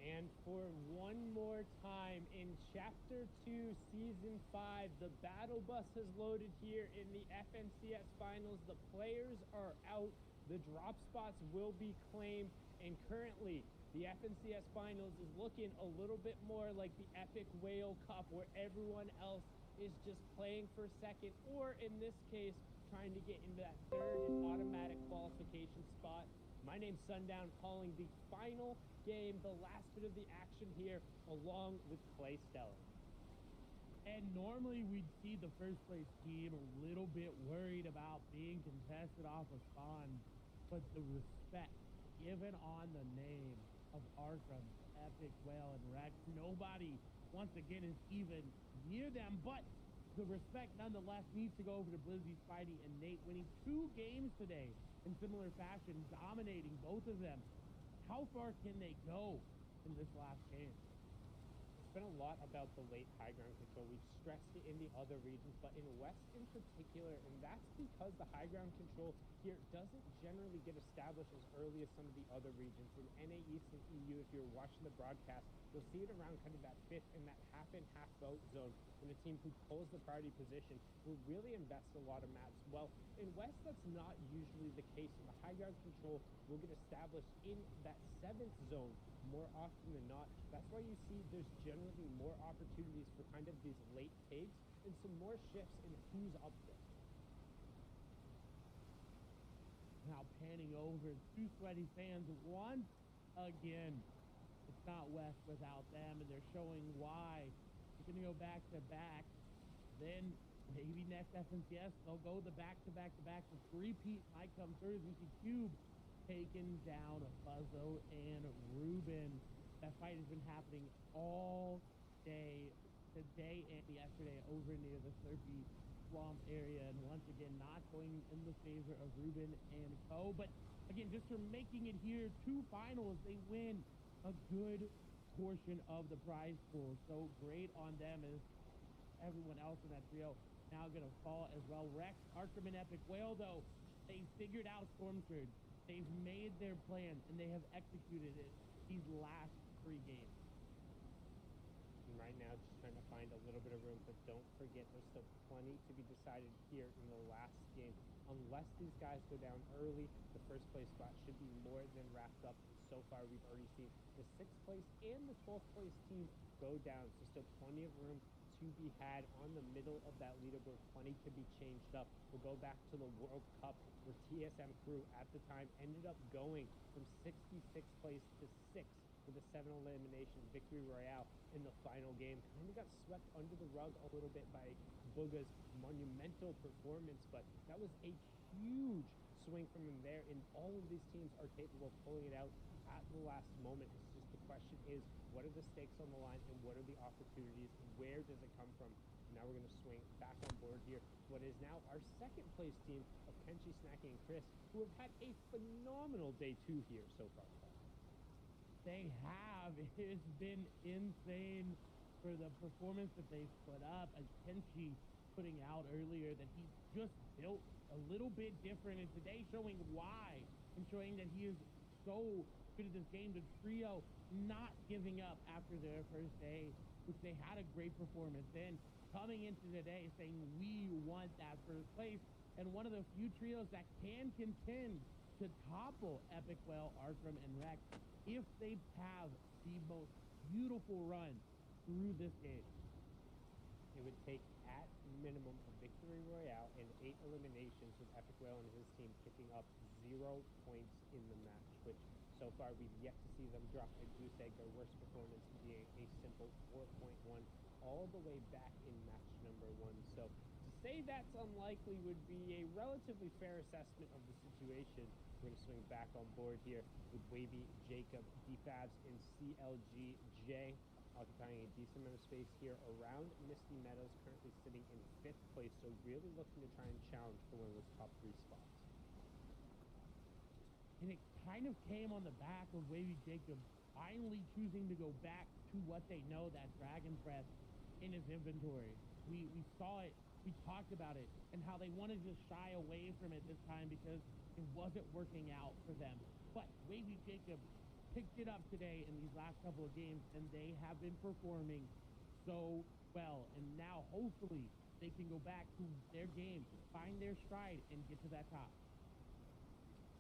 And And for one more time in Chapter 2, Season 5, the Battle Bus has loaded here in the FNCS Finals. The players are out. The drop spots will be claimed. And currently, the FNCS Finals is looking a little bit more like the Epic Whale Cup, where everyone else is just playing for second, or in this case, trying to get into that third and automatic qualification spot. My name's Sundown, calling the final game, the last bit of the action here, along with Clay Stellar. And normally we'd see the first place team a little bit worried about being contested off a spawn, but the respect given on the name of Arkham, Epic Whale, and Rex, nobody once again is even near them, but the respect nonetheless needs to go over to Blizzy, Spidey, and Nate, winning 2 games today in similar fashion, dominating both of them. How far can they go in this last game? It's been a lot about the late high ground control. We've stressed it in the other regions, but in West in particular, and that's because the high ground control here doesn't generally get established as early as some of the other regions. In NA East and EU, if you're watching the broadcast, you'll see it around kind of that 5th and that half in, half out zone, when a team who pulls the priority position will really invest a lot of maps. Well, in West, that's not usually the case, and the high ground control will get established in that 7th zone more often than not. That's why you see there's generally more opportunities for kind of these late takes and some more shifts in who's up there. Now panning over to Sweaty fans once again. It's not West without them, and they're showing why. They're going to go back to back. Then maybe next FNCS, they'll go the back to back to back. The three-peat might come through as we see Cube taking down Fuzzo and Ruben. That fight has been happening all day, today and yesterday, over near the Slurpee Swamp area, and once again not going in the favor of Ruben and Co. But again, just for making it here to finals, they win a good portion of the prize pool. So great on them, as everyone else in that trio now gonna fall as well. Rex, Arkham, and Epic Whale, though, they figured out Storm Surge. They've made their plan, and they have executed it these last 3 games. And right now, just trying to find a little bit of room, but don't forget there's still plenty to be decided here in the last game. Unless these guys go down early, the first place spot should be more than wrapped up. So far, we've already seen the 6th place and the 12th place team go down, so still plenty of room to be had on the middle of that leaderboard. Plenty to be changed up. We'll go back to the World Cup, where TSM Crew at the time ended up going from 66th place to 6th with a 7 elimination victory royale in the final game. Kind of got swept under the rug a little bit by Booga's monumental performance, but that was a huge swing from him there, and all of these teams are capable of pulling it out at the last moment. It's just the question is, what are the stakes on the line, and what are the opportunities, and where does it come from? Now we're going to swing back on board here. What is now our 2nd place team of Kenshi, Snacky, and Chris, who have had a phenomenal day 2 here so far. They have. It's been insane for the performance that they've put up. As Kenshi putting out earlier that he's just built a little bit different, and today showing why, and showing that he is so good at this game. The trio not giving up after their first day, which they had a great performance in. Coming into today saying we want that first place, and one of the few trios that can contend to topple Epic Whale, Arkham, and Rex if they have the most beautiful run through this game. It would take at minimum a victory royale and 8 eliminations, with Epic Whale and his team picking up 0 points in the match, which so far we've yet to see them drop a goose egg, their worst performance being a simple 4.1 all the way back in match number 1. So to say that's unlikely would be a relatively fair assessment of the situation. We're going to swing back on board here with Wavy, Jacob, DFabs, and CLGJ, occupying a decent amount of space here around Misty Meadows, currently sitting in 5th place, so really looking to try and challenge for one of those top 3 spots. And it kind of came on the back of Wavy Jacob finally choosing to go back to what they know, that Dragon Breath in his inventory. We saw it, we talked about it, and how they wanted to shy away from it this time because it wasn't working out for them. But Wavy Jacob picked it up today in these last couple of games, and they have been performing so well. And now, hopefully, they can go back to their game, find their stride, and get to that top.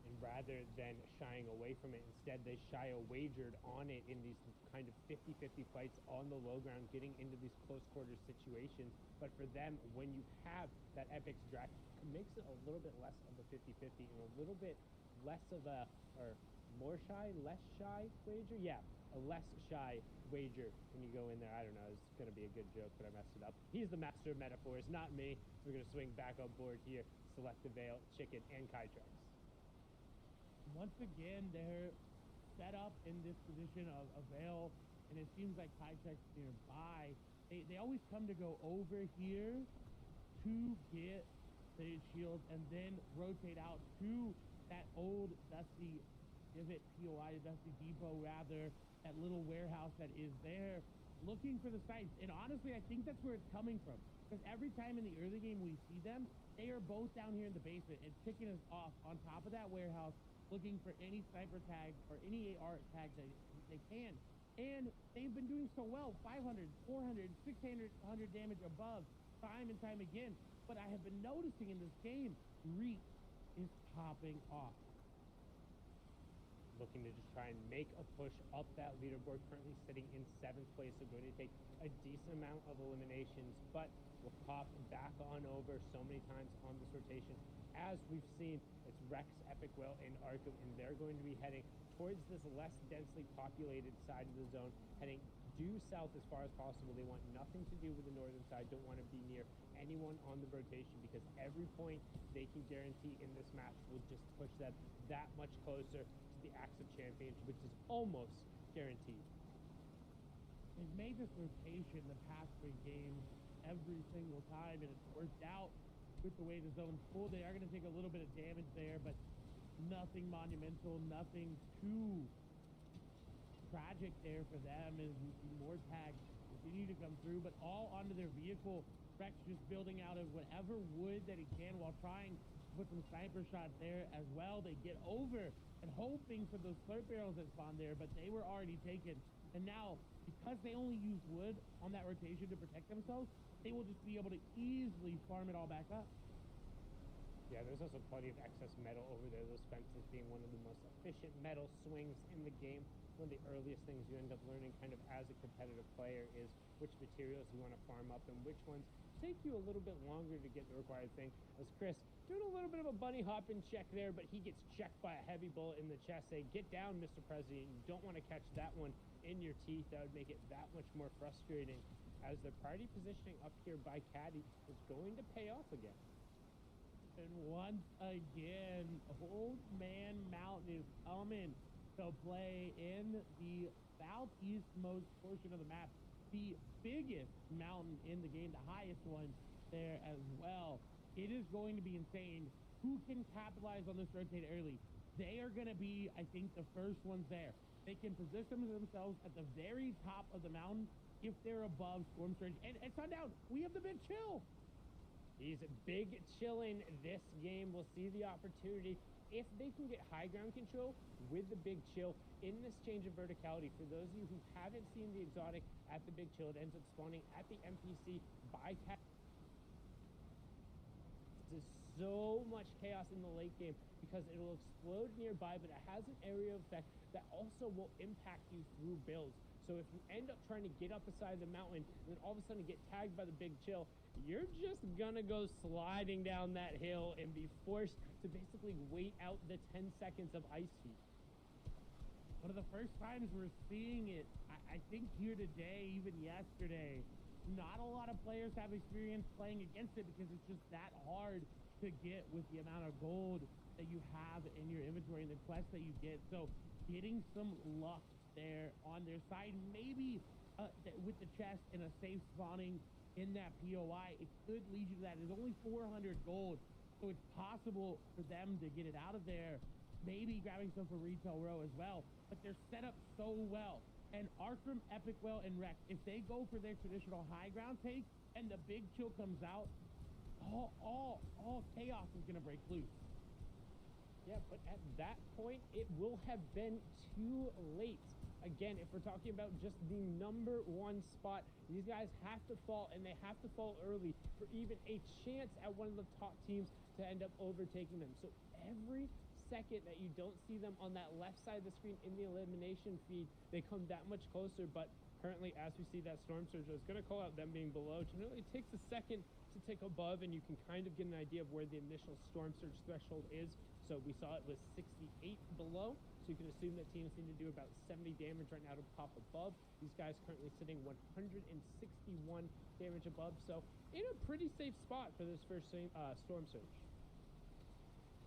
And rather than shying away from it, instead they shy a wagered on it in these kind of 50-50 fights on the low ground, getting into these close quarters situations. But for them, when you have that epic draft, it makes it a little bit less of a 50-50 and a little bit less of a, or more shy, less shy wager? Yeah, a less shy wager when you go in there. I don't know, it's going to be a good joke, but I messed it up. He's the master of metaphors, not me. We're going to swing back on board here, select the Veil, Chicken, and Kytrex. Once again, they're set up in this position of a Veil, and it seems like Kytrex nearby. They always come to go over here to get the shield and then rotate out to that old Dusty Divot POI, Dusty Depot rather, that little warehouse that is there, looking for the sites. And honestly, I think that's where it's coming from. Because every time in the early game we see them, they are both down here in the basement and picking us off on top of that warehouse, looking for any sniper tags or any AR tags that they can. And they've been doing so well, 500, 400, 600 damage above, time and time again. But I have been noticing in this game, Reek is popping off. Looking to just try and make a push up that leaderboard, currently sitting in 7th place, so going to take a decent amount of eliminations, but will pop back on over so many times on this rotation. As we've seen, it's Rex, Epic Will, and Arkham, and they're going to be heading towards this less densely populated side of the zone, heading due south as far as possible. They want nothing to do with the northern side, don't want to be near anyone on the rotation, because every point they can guarantee in this match will just push them that much closer to the Axe of Champions, which is almost guaranteed. They've made this rotation the past 3 games every single time, and it's worked out with the way the zone's full. They are going to take a little bit of damage there, but nothing monumental, nothing too tragic there for them as we see more tags continue to come through, but all onto their vehicle. Rex just building out of whatever wood that he can while trying to put some sniper shots there as well. They get over and hoping for those slurp barrels that spawn there, but they were already taken. And now, because they only use wood on that rotation to protect themselves, they will just be able to easily farm it all back up. Yeah, there's also plenty of excess metal over there, those fences being one of the most efficient metal swings in the game. One of the earliest things you end up learning kind of as a competitive player is which materials you want to farm up and which ones take you a little bit longer to get the required thing. As Chris doing a little bit of a bunny hopping check there, but he gets checked by a heavy bullet in the chest. Say, get down, Mr. President. You don't want to catch that one in your teeth. That would make it that much more frustrating, as the party positioning up here by Caddy is going to pay off again. And once again, Old Man Mountain is coming to play in the southeastmost portion of the map, the biggest mountain in the game, the highest one there as well. It is going to be insane. Who can capitalize on this rotate early? They are going to be, I think, the first ones there. They can position themselves at the very top of the mountain if they're above Storm Surge. And Sundown, we have the big chill. He's big chilling this game. We'll see the opportunity if they can get high ground control with the big chill in this change of verticality. For those of you who haven't seen the exotic at the big chill, it ends up spawning at the NPC by Cat. There's so much chaos in the late game because it'll explode nearby, but it has an area effect that also will impact you through builds. So if you end up trying to get up the side of the mountain and then all of a sudden get tagged by the big chill, you're just gonna go sliding down that hill and be forced to basically wait out the 10 seconds of ice heat. One of the first times we're seeing it, I think here today, even yesterday. Not a lot of players have experience playing against it because it's just that hard to get with the amount of gold that you have in your inventory and the quests that you get. So getting some luck there on their side, maybe with the chest and a safe spawning in that POI, it could lead you to that. There's only 400 gold, so it's possible for them to get it out of there, maybe grabbing some for Retail Row as well, but they're set up so well. And Arkham, Epic Well, and Rex, if they go for their traditional high ground take and the big chill comes out, all chaos is going to break loose. Yeah, but at that point, it will have been too late. Again, if we're talking about just the number one spot, these guys have to fall, and they have to fall early for even a chance at one of the top teams to end up overtaking them. So every second that you don't see them on that left side of the screen in the elimination feed, they come that much closer. But currently, as we see that Storm Surge, I was going to call out them being below. Generally, it takes a second to tick above, and you can kind of get an idea of where the initial Storm Surge threshold is. So we saw it was 68 below, so you can assume that teams need to do about 70 damage right now to pop above. These guys currently sitting 161 damage above, so in a pretty safe spot for this first Storm Surge.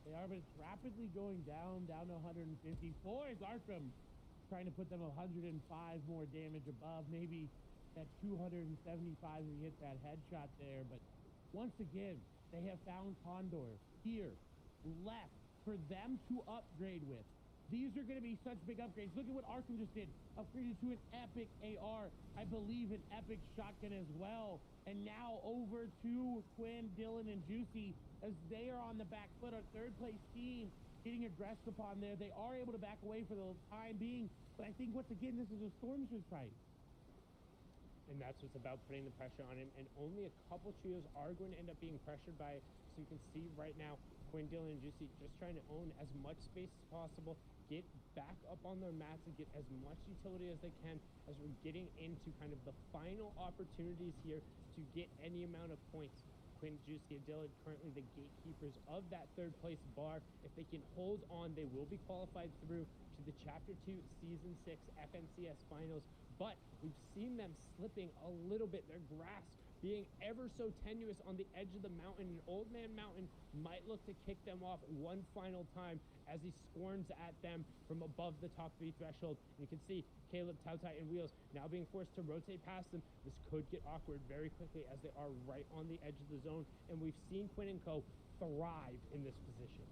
They are, but it's rapidly going down to 154. Is Arkham trying to put them 105 more damage above, maybe that 275 if you hit that headshot there. But once again, they have found Condor here, left, for them to upgrade with. These are going to be such big upgrades. Look at what Arkham just did. Upgraded to an epic AR. I believe an epic shotgun as well. And now over to Quinn, Dylan, and Juicy as they are on the back foot. Our third place team getting aggressed upon there. They are able to back away for the time being. But I think once again, this is a Storm Surge fight. And that's what's about putting the pressure on him. And only a couple trios are going to end up being pressured by it. So you can see right now, Quinn, Dylan, and Juicy just trying to own as much space as possible, get back up on their mats and get as much utility as they can as we're getting into kind of the final opportunities here to get any amount of points. Quinn, Juicy, and Dylan currently the gatekeepers of that third place bar. If they can hold on, they will be qualified through to the Chapter 2 Season 6 FNCS Finals. But we've seen them slipping a little bit. Their grasp being ever so tenuous on the edge of the mountain. And Old Man Mountain might look to kick them off one final time as he squirms at them from above the top 3 threshold. And you can see Caleb, Tautai, and Wheels now being forced to rotate past them. This could get awkward very quickly as they are right on the edge of the zone. And we've seen Quinn and Co. thrive in this position.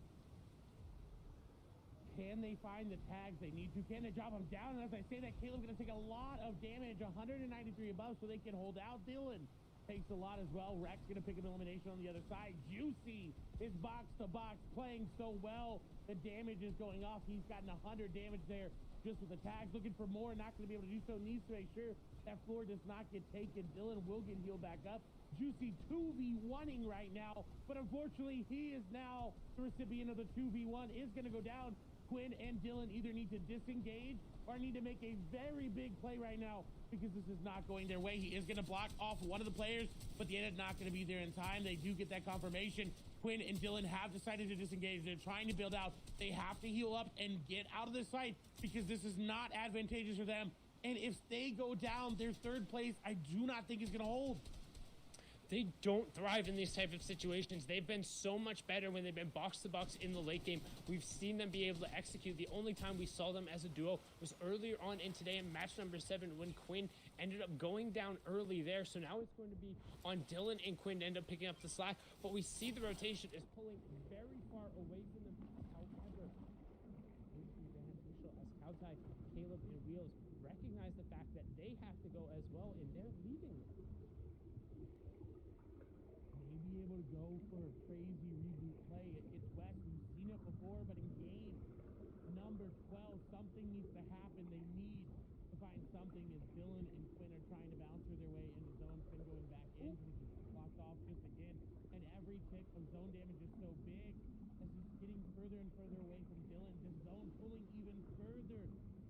Can they find the tags they need to? Can they drop them down? And as I say that, Caleb's going to take a lot of damage, 193 above, so they can hold out. Dylan takes a lot as well. Rex going to pick up elimination on the other side. Juicy is box to box, playing so well. The damage is going off. He's gotten 100 damage there just with the tags. Looking for more, not going to be able to do so. Needs to make sure that floor does not get taken. Dylan will get healed back up. Juicy 2v1ing right now, but unfortunately he is now the recipient of the 2v1. Is going to go down. Quinn and Dylan either need to disengage or need to make a very big play right now because this is not going their way. He is going to block off one of the players, but the end is not going to be there in time. They do get that confirmation. Quinn and Dylan have decided to disengage. They're trying to build out. They have to heal up and get out of this fight because this is not advantageous for them. And if they go down, their third place, I do not think is going to hold. They don't thrive in these type of situations. They've been so much better when they've been box to box in the late game. We've seen them be able to execute. The only time we saw them as a duo was earlier on in today in match number 7 when Quinn ended up going down early there. So now it's going to be on Dylan and Quinn to end up picking up the slack. But we see the rotation is pulling very far away from them. However, it's beneficial as Kautai, Caleb, and Wheels recognize the fact that they have to go as well, and they're leaving them. Be able to go for a crazy reboot play. It's West. We've seen it before, but in game number 12, something needs to happen. They need to find something as Dylan and Quinn are trying to bounce their way into zone. Quinn going back in. He's blocked off just again. And every tick of zone damage is so big as he's getting further and further away from Dylan. This zone pulling even further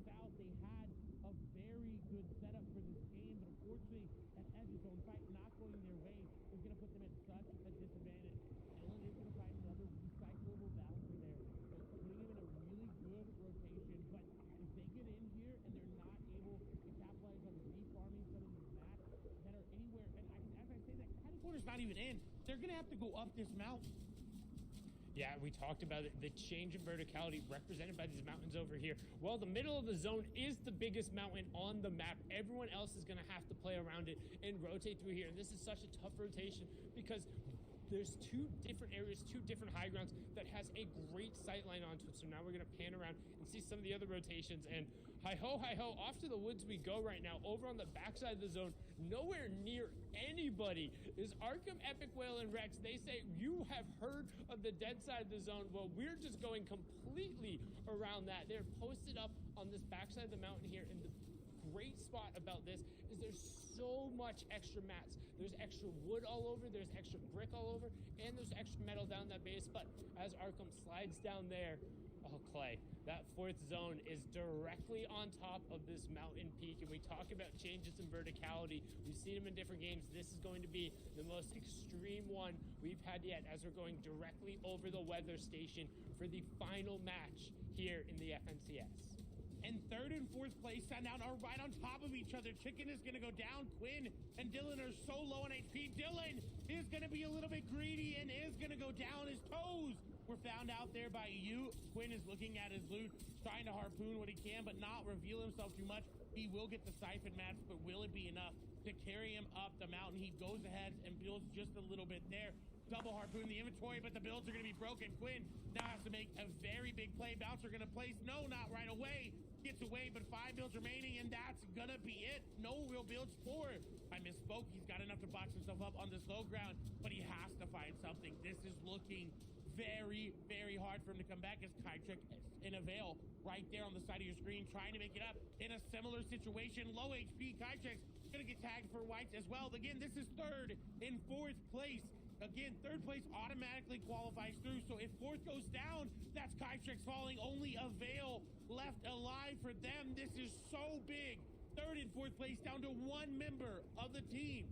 south. They had a very good setup for this game, but unfortunately, that edge zone fight not going their way is going to put them at such a disadvantage. Dylan is going to find another recyclable bouncer there. So it's putting him in a really good rotation. But if they get in here and they're not able to capitalize on refarming some of these mats that are anywhere, and as I say that, Catacorner's not even in. They're going to have to go up this mountain. Yeah, we talked about it. The change in verticality represented by these mountains over here. Well, the middle of the zone is the biggest mountain on the map. Everyone else is going to have to play around it and rotate through here. And this is such a tough rotation because there's two different areas, two different high grounds that has a great sight line onto it. So now we're going to pan around and see some of the other rotations. And hi ho, off to the woods we go right now. Over on the backside of the zone, nowhere near anybody is Arkham, Epic Whale, and Rex. They say, you have heard of the dead side of the zone. Well, we're just going completely around that. They're posted up on this backside of the mountain here, and the great spot about this is there's so much extra mats. There's extra wood all over, there's extra brick all over, and there's extra metal down that base. But as Arkham slides down there, oh, Clay, that fourth zone is directly on top of this mountain peak. And we talk about changes in verticality. We've seen them in different games. This is going to be the most extreme one we've had yet, as we're going directly over the weather station for the final match here in the FNCS. And third and fourth place Sundown are right on top of each other. Chicken is going to go down. Quinn and Dylan are so low on HP. Dylan is going to be a little bit greedy and is going to go down. His toes were found out there by you. Quinn is looking at his loot, trying to harpoon what he can, but not reveal himself too much. He will get the siphon match, but will it be enough to carry him up the mountain? He goes ahead and builds just a little bit there. Double harpoon the inventory, but the builds are going to be broken. Quinn now has to make a very big play. Bouncer going to place. No, not right away. Gets away, but 5 builds remaining, and that's going to be it. No real builds for it. I misspoke. He's got enough to box himself up on this low ground, but he has to find something. This is looking very, very hard for him to come back as Kytrick in a veil right there on the side of your screen, trying to make it up in a similar situation. Low HP, Kytrick's going to get tagged for whites as well. Again, this is third and fourth place. Again, third place automatically qualifies through. So if fourth goes down, that's Kytrick falling. Only a veil left alive for them. This is so big. Third and fourth place down to one member of the team.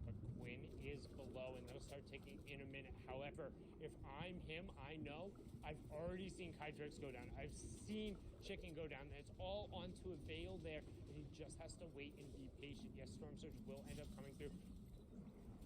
But Quinn is below, and they'll start taking in a minute. However, if I'm him, I know I've already seen Kytrix go down. I've seen Chicken go down. It's all onto a veil there, and he just has to wait and be patient. Yes, Storm Surge will end up coming through,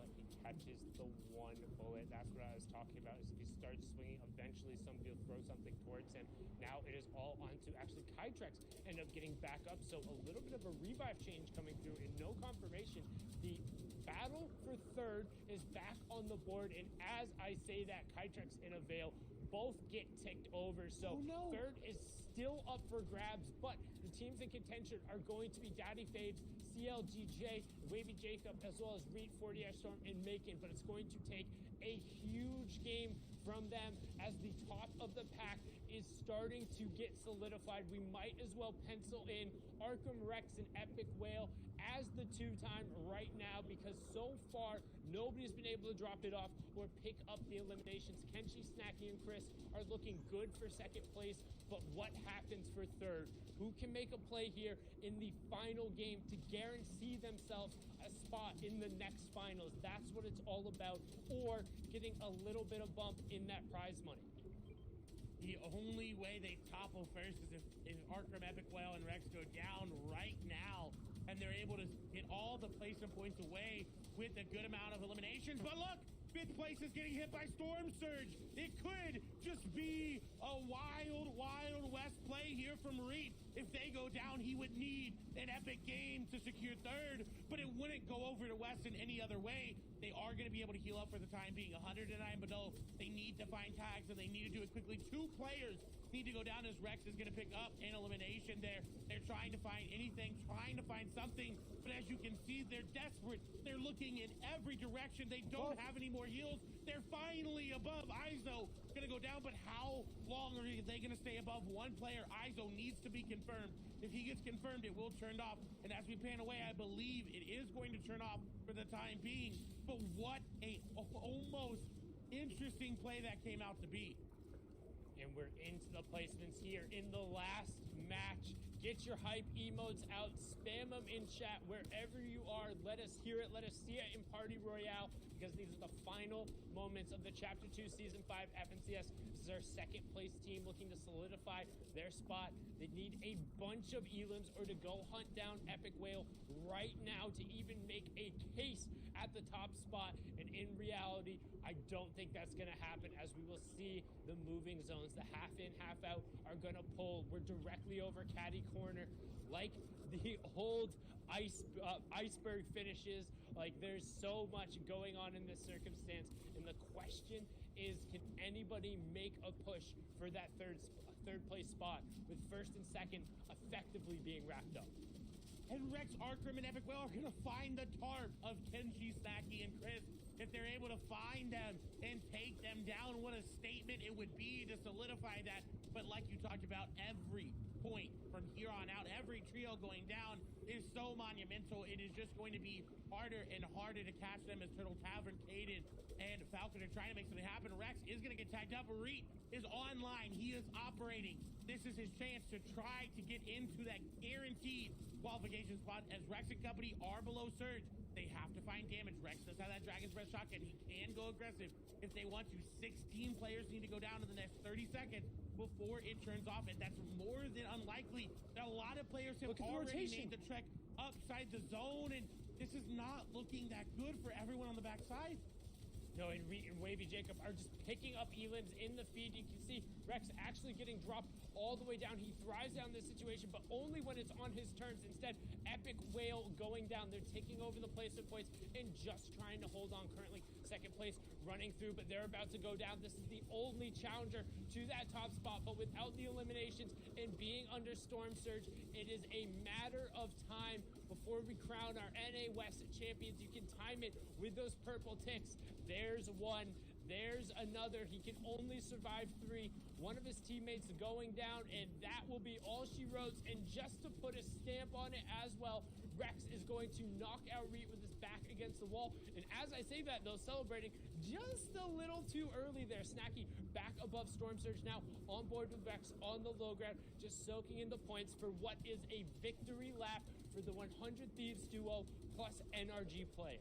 but he catches the one bullet. That's what I was talking about, is if he starts swinging, eventually somebody will throw something towards him. Now it is all onto, actually, Kytrex end up getting back up, so a little bit of a revive change coming through and no confirmation. The battle for third is back on the board, and as I say that, Kytrex and a veil both get ticked over, so third is still up for grabs, but the teams in contention are going to be Daddy Faves, CLGJ, Wavy Jacob, as well as Reed, 40 Storm, and Macon, but it's going to take a huge game from them as the top of the pack is starting to get solidified. We might as well pencil in Arkham Rex and Epic Whale as the two-time right now, because so far nobody's been able to drop it off or pick up the eliminations. Kenshi, Snacky, and Chris are looking good for second place, but what happens for third? Who can make a play here in the final game to guarantee themselves a spot in the next finals? That's what it's all about, or getting a little bit of bump in that prize money. The only way they topple first is if Arkham, Epic Whale, and Rex go down right now, and they're able to get all the placement points away with a good amount of eliminations. But look, fifth place is getting hit by Storm Surge. It could just be a wild, wild west play here from Reed. If they go down, he would need an epic game to secure third, but it wouldn't go over to West in any other way. They are going to be able to heal up for the time being. 109 below. They need to find tags, and they need to do it quickly. 2 players need to go down as Rex is going to pick up an elimination there. They're trying to find anything, trying to find something, but as you can see, they're desperate. They're looking in every direction. They don't have any more heals. They're finally above. Izo going to go down, but how long are they going to stay above one player? Izo needs to be confirmed. If he gets confirmed, it will turn off. And as we pan away, I believe it is going to turn off for the time being. But what a almost interesting play that came out to be. And we're into the placements here in the last match. Get your hype emotes out, spam them in chat wherever you are. Let us hear it, let us see it in Party Royale, because these are the final moments of the Chapter 2 Season 5 FNCS. This is our second place team looking to solidify their spot. They need a bunch of elims or to go hunt down Epic Whale right now to even make a case at the top spot. And in reality, I don't think that's going to happen, as we will see the moving zones. The half in, half out are going to pull. We're directly over Caddy Corner, like the old iceberg finishes. Like, there's so much going on in this circumstance, and the question is, can anybody make a push for that third place spot with first and second effectively being wrapped up? And Rex, Arkham, and Epic Whale are going to find the tarp of Kenji, Snacky, and Chris. If they're able to find them and take them down, what a statement it would be to solidify that. But like you talked about, every point from here on out, every trio going down is so monumental. It is just going to be harder and harder to catch them as Turtle Tavern, Caden, and Falcon are trying to make something happen. Rex is going to get tagged up. Reet is online. He is operating. This is his chance to try to get into that guaranteed qualification spot as Rex and company are below Surge. They have to find damage. Rex does have that Dragon's Breath shotgun. He can go aggressive if they want to. 16 players need to go down in the next 30 seconds before it turns off, and that's more than unlikely. A lot of players have already made the trek upside the zone, and this is not looking that good for everyone on the backside. No, and Reet and Wavy Jacob are just picking up elims in the feed. You can see Rex actually getting dropped all the way down. He thrives down this situation, but only when it's on his terms. Instead, Epic Whale going down. They're taking over the placement points and just trying to hold on. Currently, second place running through, but they're about to go down. This is the only challenger to that top spot, but without the eliminations and being under Storm Surge, it is a matter of time before we crown our NA West champions. You can time it with those purple ticks. There's one. There's another. He can only survive 3. One of his teammates going down, and that will be all she wrote. And just to put a stamp on it as well, Rex is going to knock out Reet with his back against the wall. And as I say that, though, celebrating just a little too early there. Snacky back above Storm Surge now, on board with Rex on the low ground, just soaking in the points for what is a victory lap for the 100 Thieves duo plus NRG player.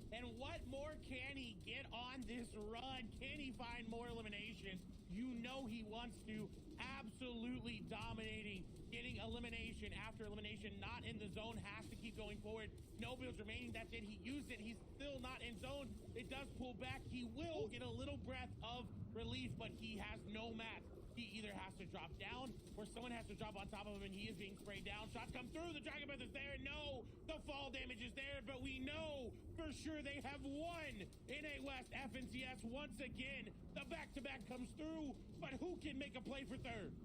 And what more can he get on this run? Can he find more elimination? You know he wants to. Absolutely dominating. Getting elimination after elimination. Not in the zone. Has to keep going forward. No builds remaining. That's it. He used it. He's still not in zone. It does pull back. He will get a little breath of relief, but he has no mats. He either has to drop down or someone has to drop on top of him, and he is being sprayed down. Shots come through. The Dragon Breath is there. No, the fall damage is there, but we know for sure they have won NA West FNCS once again. The back-to-back comes through, but who can make a play for third?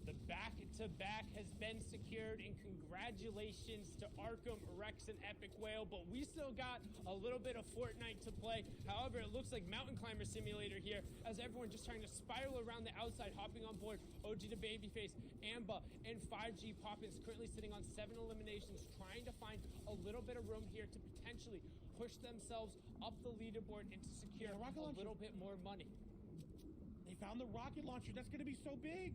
The back-to-back has been secured, and congratulations to Arkham, Rex, and Epic Whale, but we still got a little bit of Fortnite to play. However, it looks like Mountain Climber Simulator here, as everyone just trying to spiral around the outside, hopping on board. OG to Babyface, Amba, and 5G Poppins currently sitting on 7 eliminations, trying to find a little bit of room here to potentially push themselves up the leaderboard and to secure a little bit more money. They found the rocket launcher. That's going to be so big.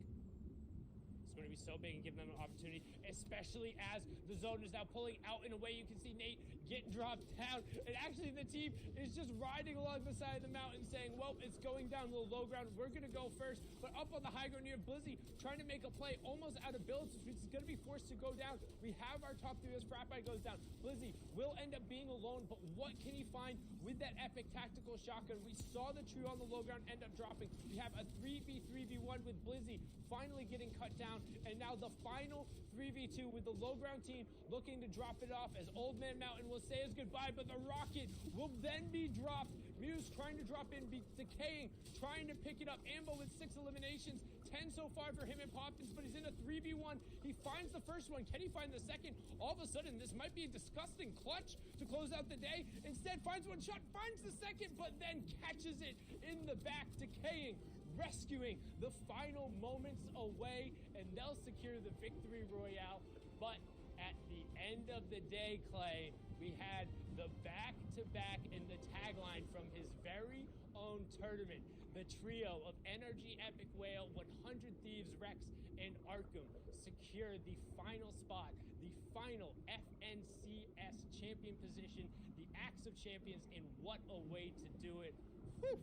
It's going to be so big and give them an opportunity, especially as the zone is now pulling out in a way. You can see Nate get dropped down, and actually the team is just riding along the side of the mountain saying, well, it's going down a little low ground. We're going to go first, but up on the high ground near Blizzy, trying to make a play almost out of builds, which is going to be forced to go down. We have our top 3 as Frappi goes down. Blizzy will end up being alone, but what can he find with that epic tactical shotgun? We saw the trio on the low ground end up dropping. We have a 3v1 with Blizzy finally getting cut down, and now the final 3v2 with the low ground team looking to drop it off as Old Man Mountain will say his goodbye, but the rocket will then be dropped. Muse trying to drop in, decaying, trying to pick it up. Ambo with 6 eliminations, 10 so far for him and Poppins, but he's in a 3v1. He finds the first one. Can he find the second? All of a sudden, this might be a disgusting clutch to close out the day. Instead, finds one shot, finds the second, but then catches it in the back, decaying, rescuing the final moments away, and they'll secure the victory royale. But at the end of the day, Clay, we had the back-to-back and the tagline from his very own tournament. The trio of NRG, Epic Whale, 100 Thieves, Rex, and Arkham secure the final spot, the final FNCS champion position, the Axe of Champions, and what a way to do it. Whew.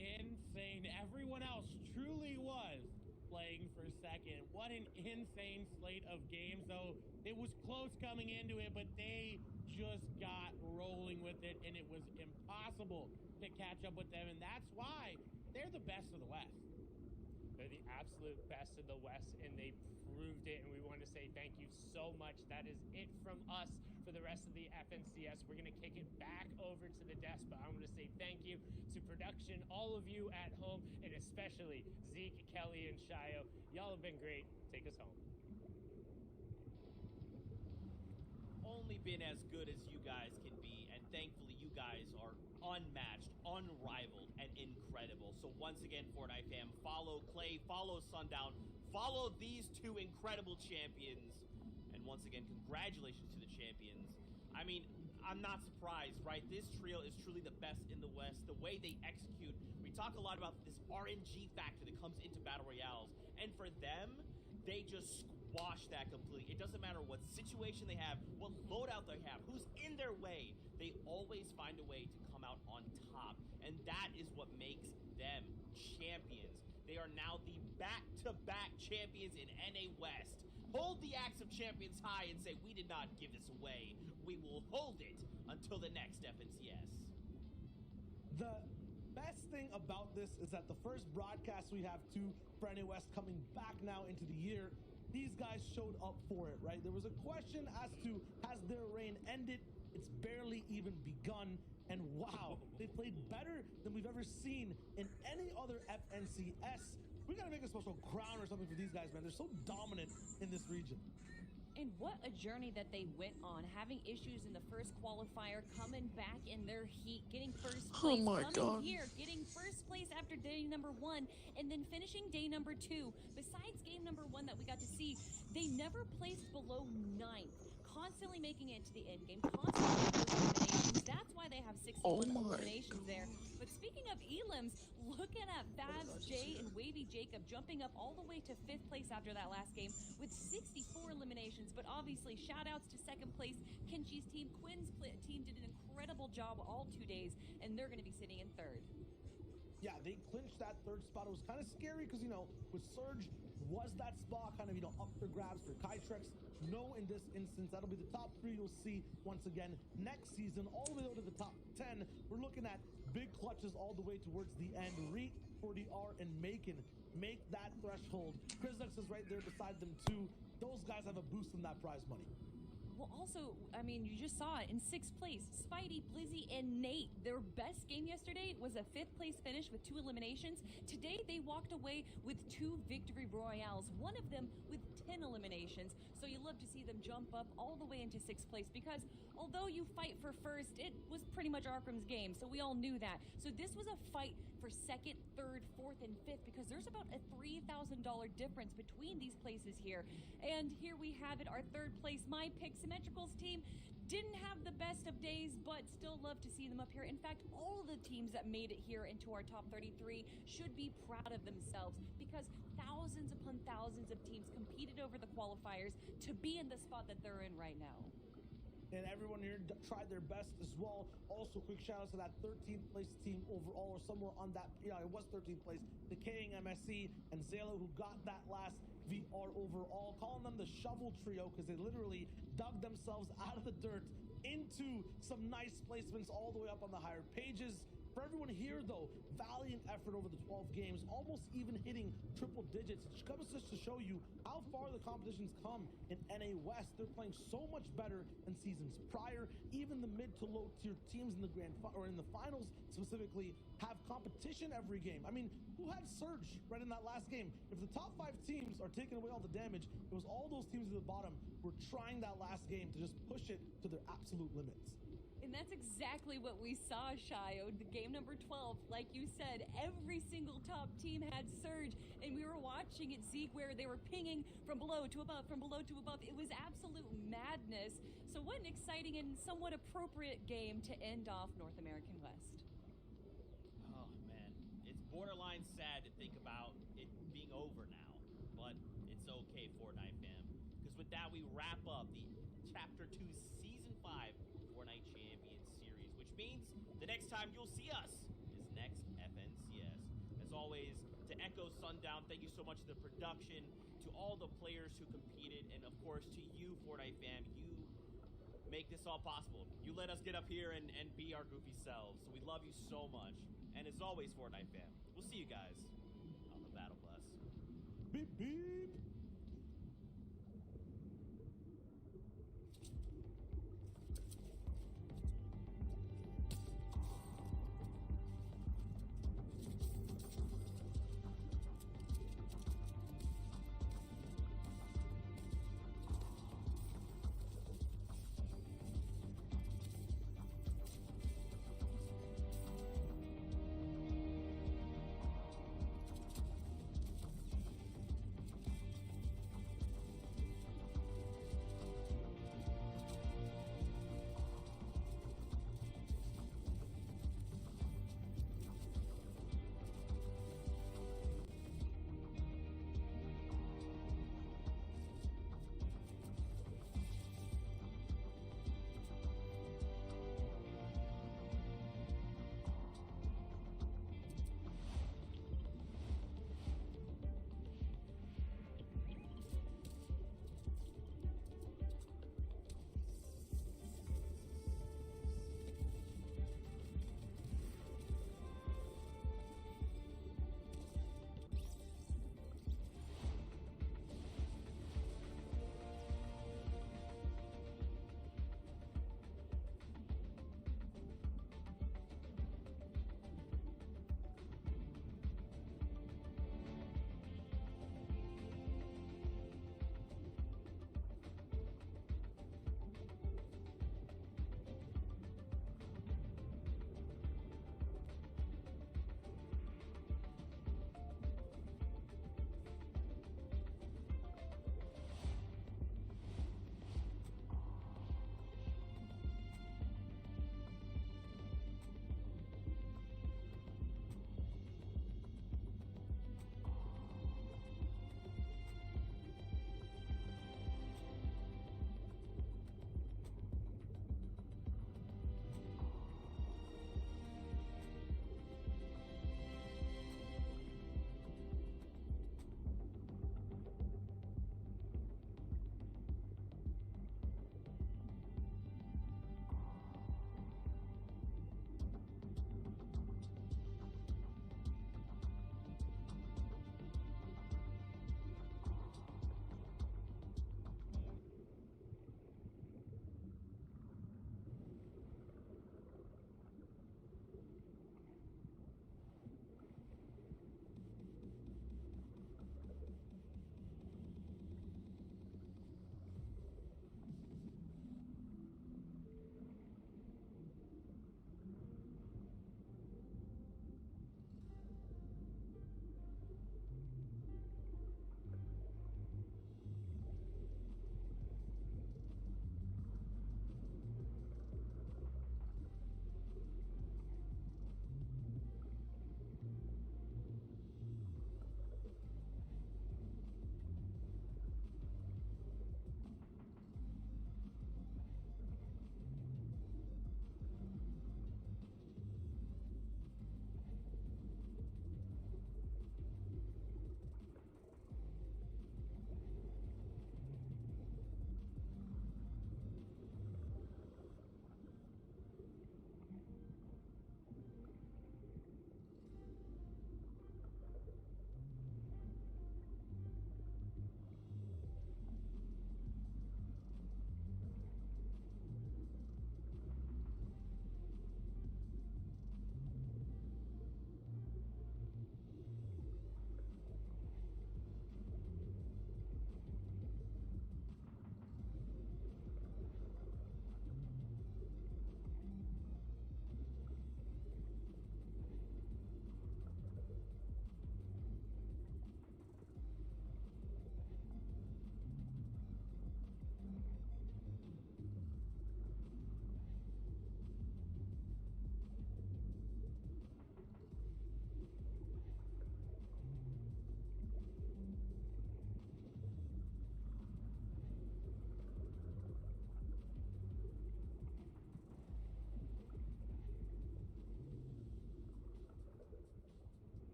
Insane. Everyone else truly was playing for second. What an insane slate of games, though. It was close coming into it, but they just got rolling with it, and it was impossible to catch up with them, and that's why they're the best of the West. They're the absolute best in the West, and they proved it, and we want to say thank you so much. That is it from us for the rest of the FNCS. We're going to kick it back over to the desk, but I want to say thank you to production, all of you at home, and especially Zeke, Kelly, and Shio. Y'all have been great. Take us home. Only been as good as you guys can be, and thankfully you guys are unmatched, unrivaled, and incredible. So once again, Fortnite fam, follow Clay, follow Sundown, follow these two incredible champions, and once again, congratulations to the champions. I mean, I'm not surprised, right? This trio is truly the best in the West. The way they execute, we talk a lot about this RNG factor that comes into Battle Royales, and for them, they just squash that completely. It doesn't matter what situation they have, what loadout they have, who's in their way. They always find a way to come out on top, and that is what makes them champions. They are now the back-to-back champions in NA West. Hold the axe of champions high and say, we did not give this away. We will hold it until the next FNCS. The best thing about this is that the first broadcast we have to for NA West coming back now into the year, these guys showed up for it, right? There was a question as to, has their reign ended? It's barely even begun. And wow, they played better than we've ever seen in any other FNCS. We gotta make a special crown or something for these guys, man. They're so dominant in this region. And what a journey that they went on, having issues in the first qualifier, coming back in their heat, getting first place, here, getting first place after day number 1, and then finishing day number 2. Besides game number 1 that we got to see, they never placed below 9th, constantly making it to the end game, constantly making those eliminations. That's why they have 61 eliminations there. But speaking of elims, look at Fabs J and Wavy Jacob jumping up all the way to 5th place after that last game with 64 eliminations. But obviously, shout outs to 2nd place, Kenchi's team. Quinn's team did an incredible job all 2 days, and they're going to be sitting in 3rd. Yeah, they clinched that 3rd spot. It was kind of scary because, you know, with Surge, was that spot kind of, you know, up for grabs for Kytrex? No, in this instance, that'll be the top 3 you'll see once again next season, all the way over to the top 10. We're looking at big clutches all the way towards the end. Reek, 40R, and Macon make that threshold. Krizex is right there beside them too. Those guys have a boost in that prize money. Well, also, I mean, you just saw it in 6th place. Spidey, Blizzy, and Nate. Their best game yesterday was a 5th place finish with 2 eliminations. Today, they walked away with 2 victory royales, one of them with 10 eliminations. So you love to see them jump up all the way into 6th place because although you fight for first, it was pretty much Arkham's game. So we all knew that. So this was a fight for 2nd, 3rd, 4th, and 5th because there's about a $3,000 difference between these places here. And here we have it, our 3rd place, my pick, Symmetrical's team. Didn't have the best of days, but still love to see them up here. In fact, all of the teams that made it here into our top 33 should be proud of themselves because thousands upon thousands of teams competed over the qualifiers to be in the spot that they're in right now. And everyone here tried their best as well. Also, quick shout out to that 13th place team overall, or somewhere on that, yeah, it was 13th place. The King, MSC, and Zalo, who got that last VR overall, calling them the shovel trio because they literally dug themselves out of the dirt into some nice placements all the way up on the higher pages. For everyone here, though, valiant effort over the 12 games, almost even hitting triple digits. It comes just to show you how far the competition's come in NA West. They're playing so much better than seasons prior. Even the mid to low tier teams in the or in the finals specifically have competition every game. I mean, who had Surge right in that last game? If the top 5 teams are taking away all the damage, it was all those teams at the bottom were trying that last game to just push it to their absolute limits. And that's exactly what we saw, Shio. The game number 12, like you said, every single top team had Surge, and we were watching it, Zeke, where they were pinging from below to above, from below to above. It was absolute madness. So what an exciting and somewhat appropriate game to end off North American West. Oh, man. It's borderline sad to think about it being over now, but it's okay, Fortnite fam. Because with that, we wrap up the Chapter 2 Season 5 Fortnite Champions Series, which means the next time you'll see us is next FNCS. As always, to echo Sundown, thank you so much to the production, to all the players who competed, and of course to you, Fortnite fam. You make this all possible. You let us get up here and be our goofy selves. So we love you so much. And as always, Fortnite fam, we'll see you guys on the Battle Bus. Beep, beep.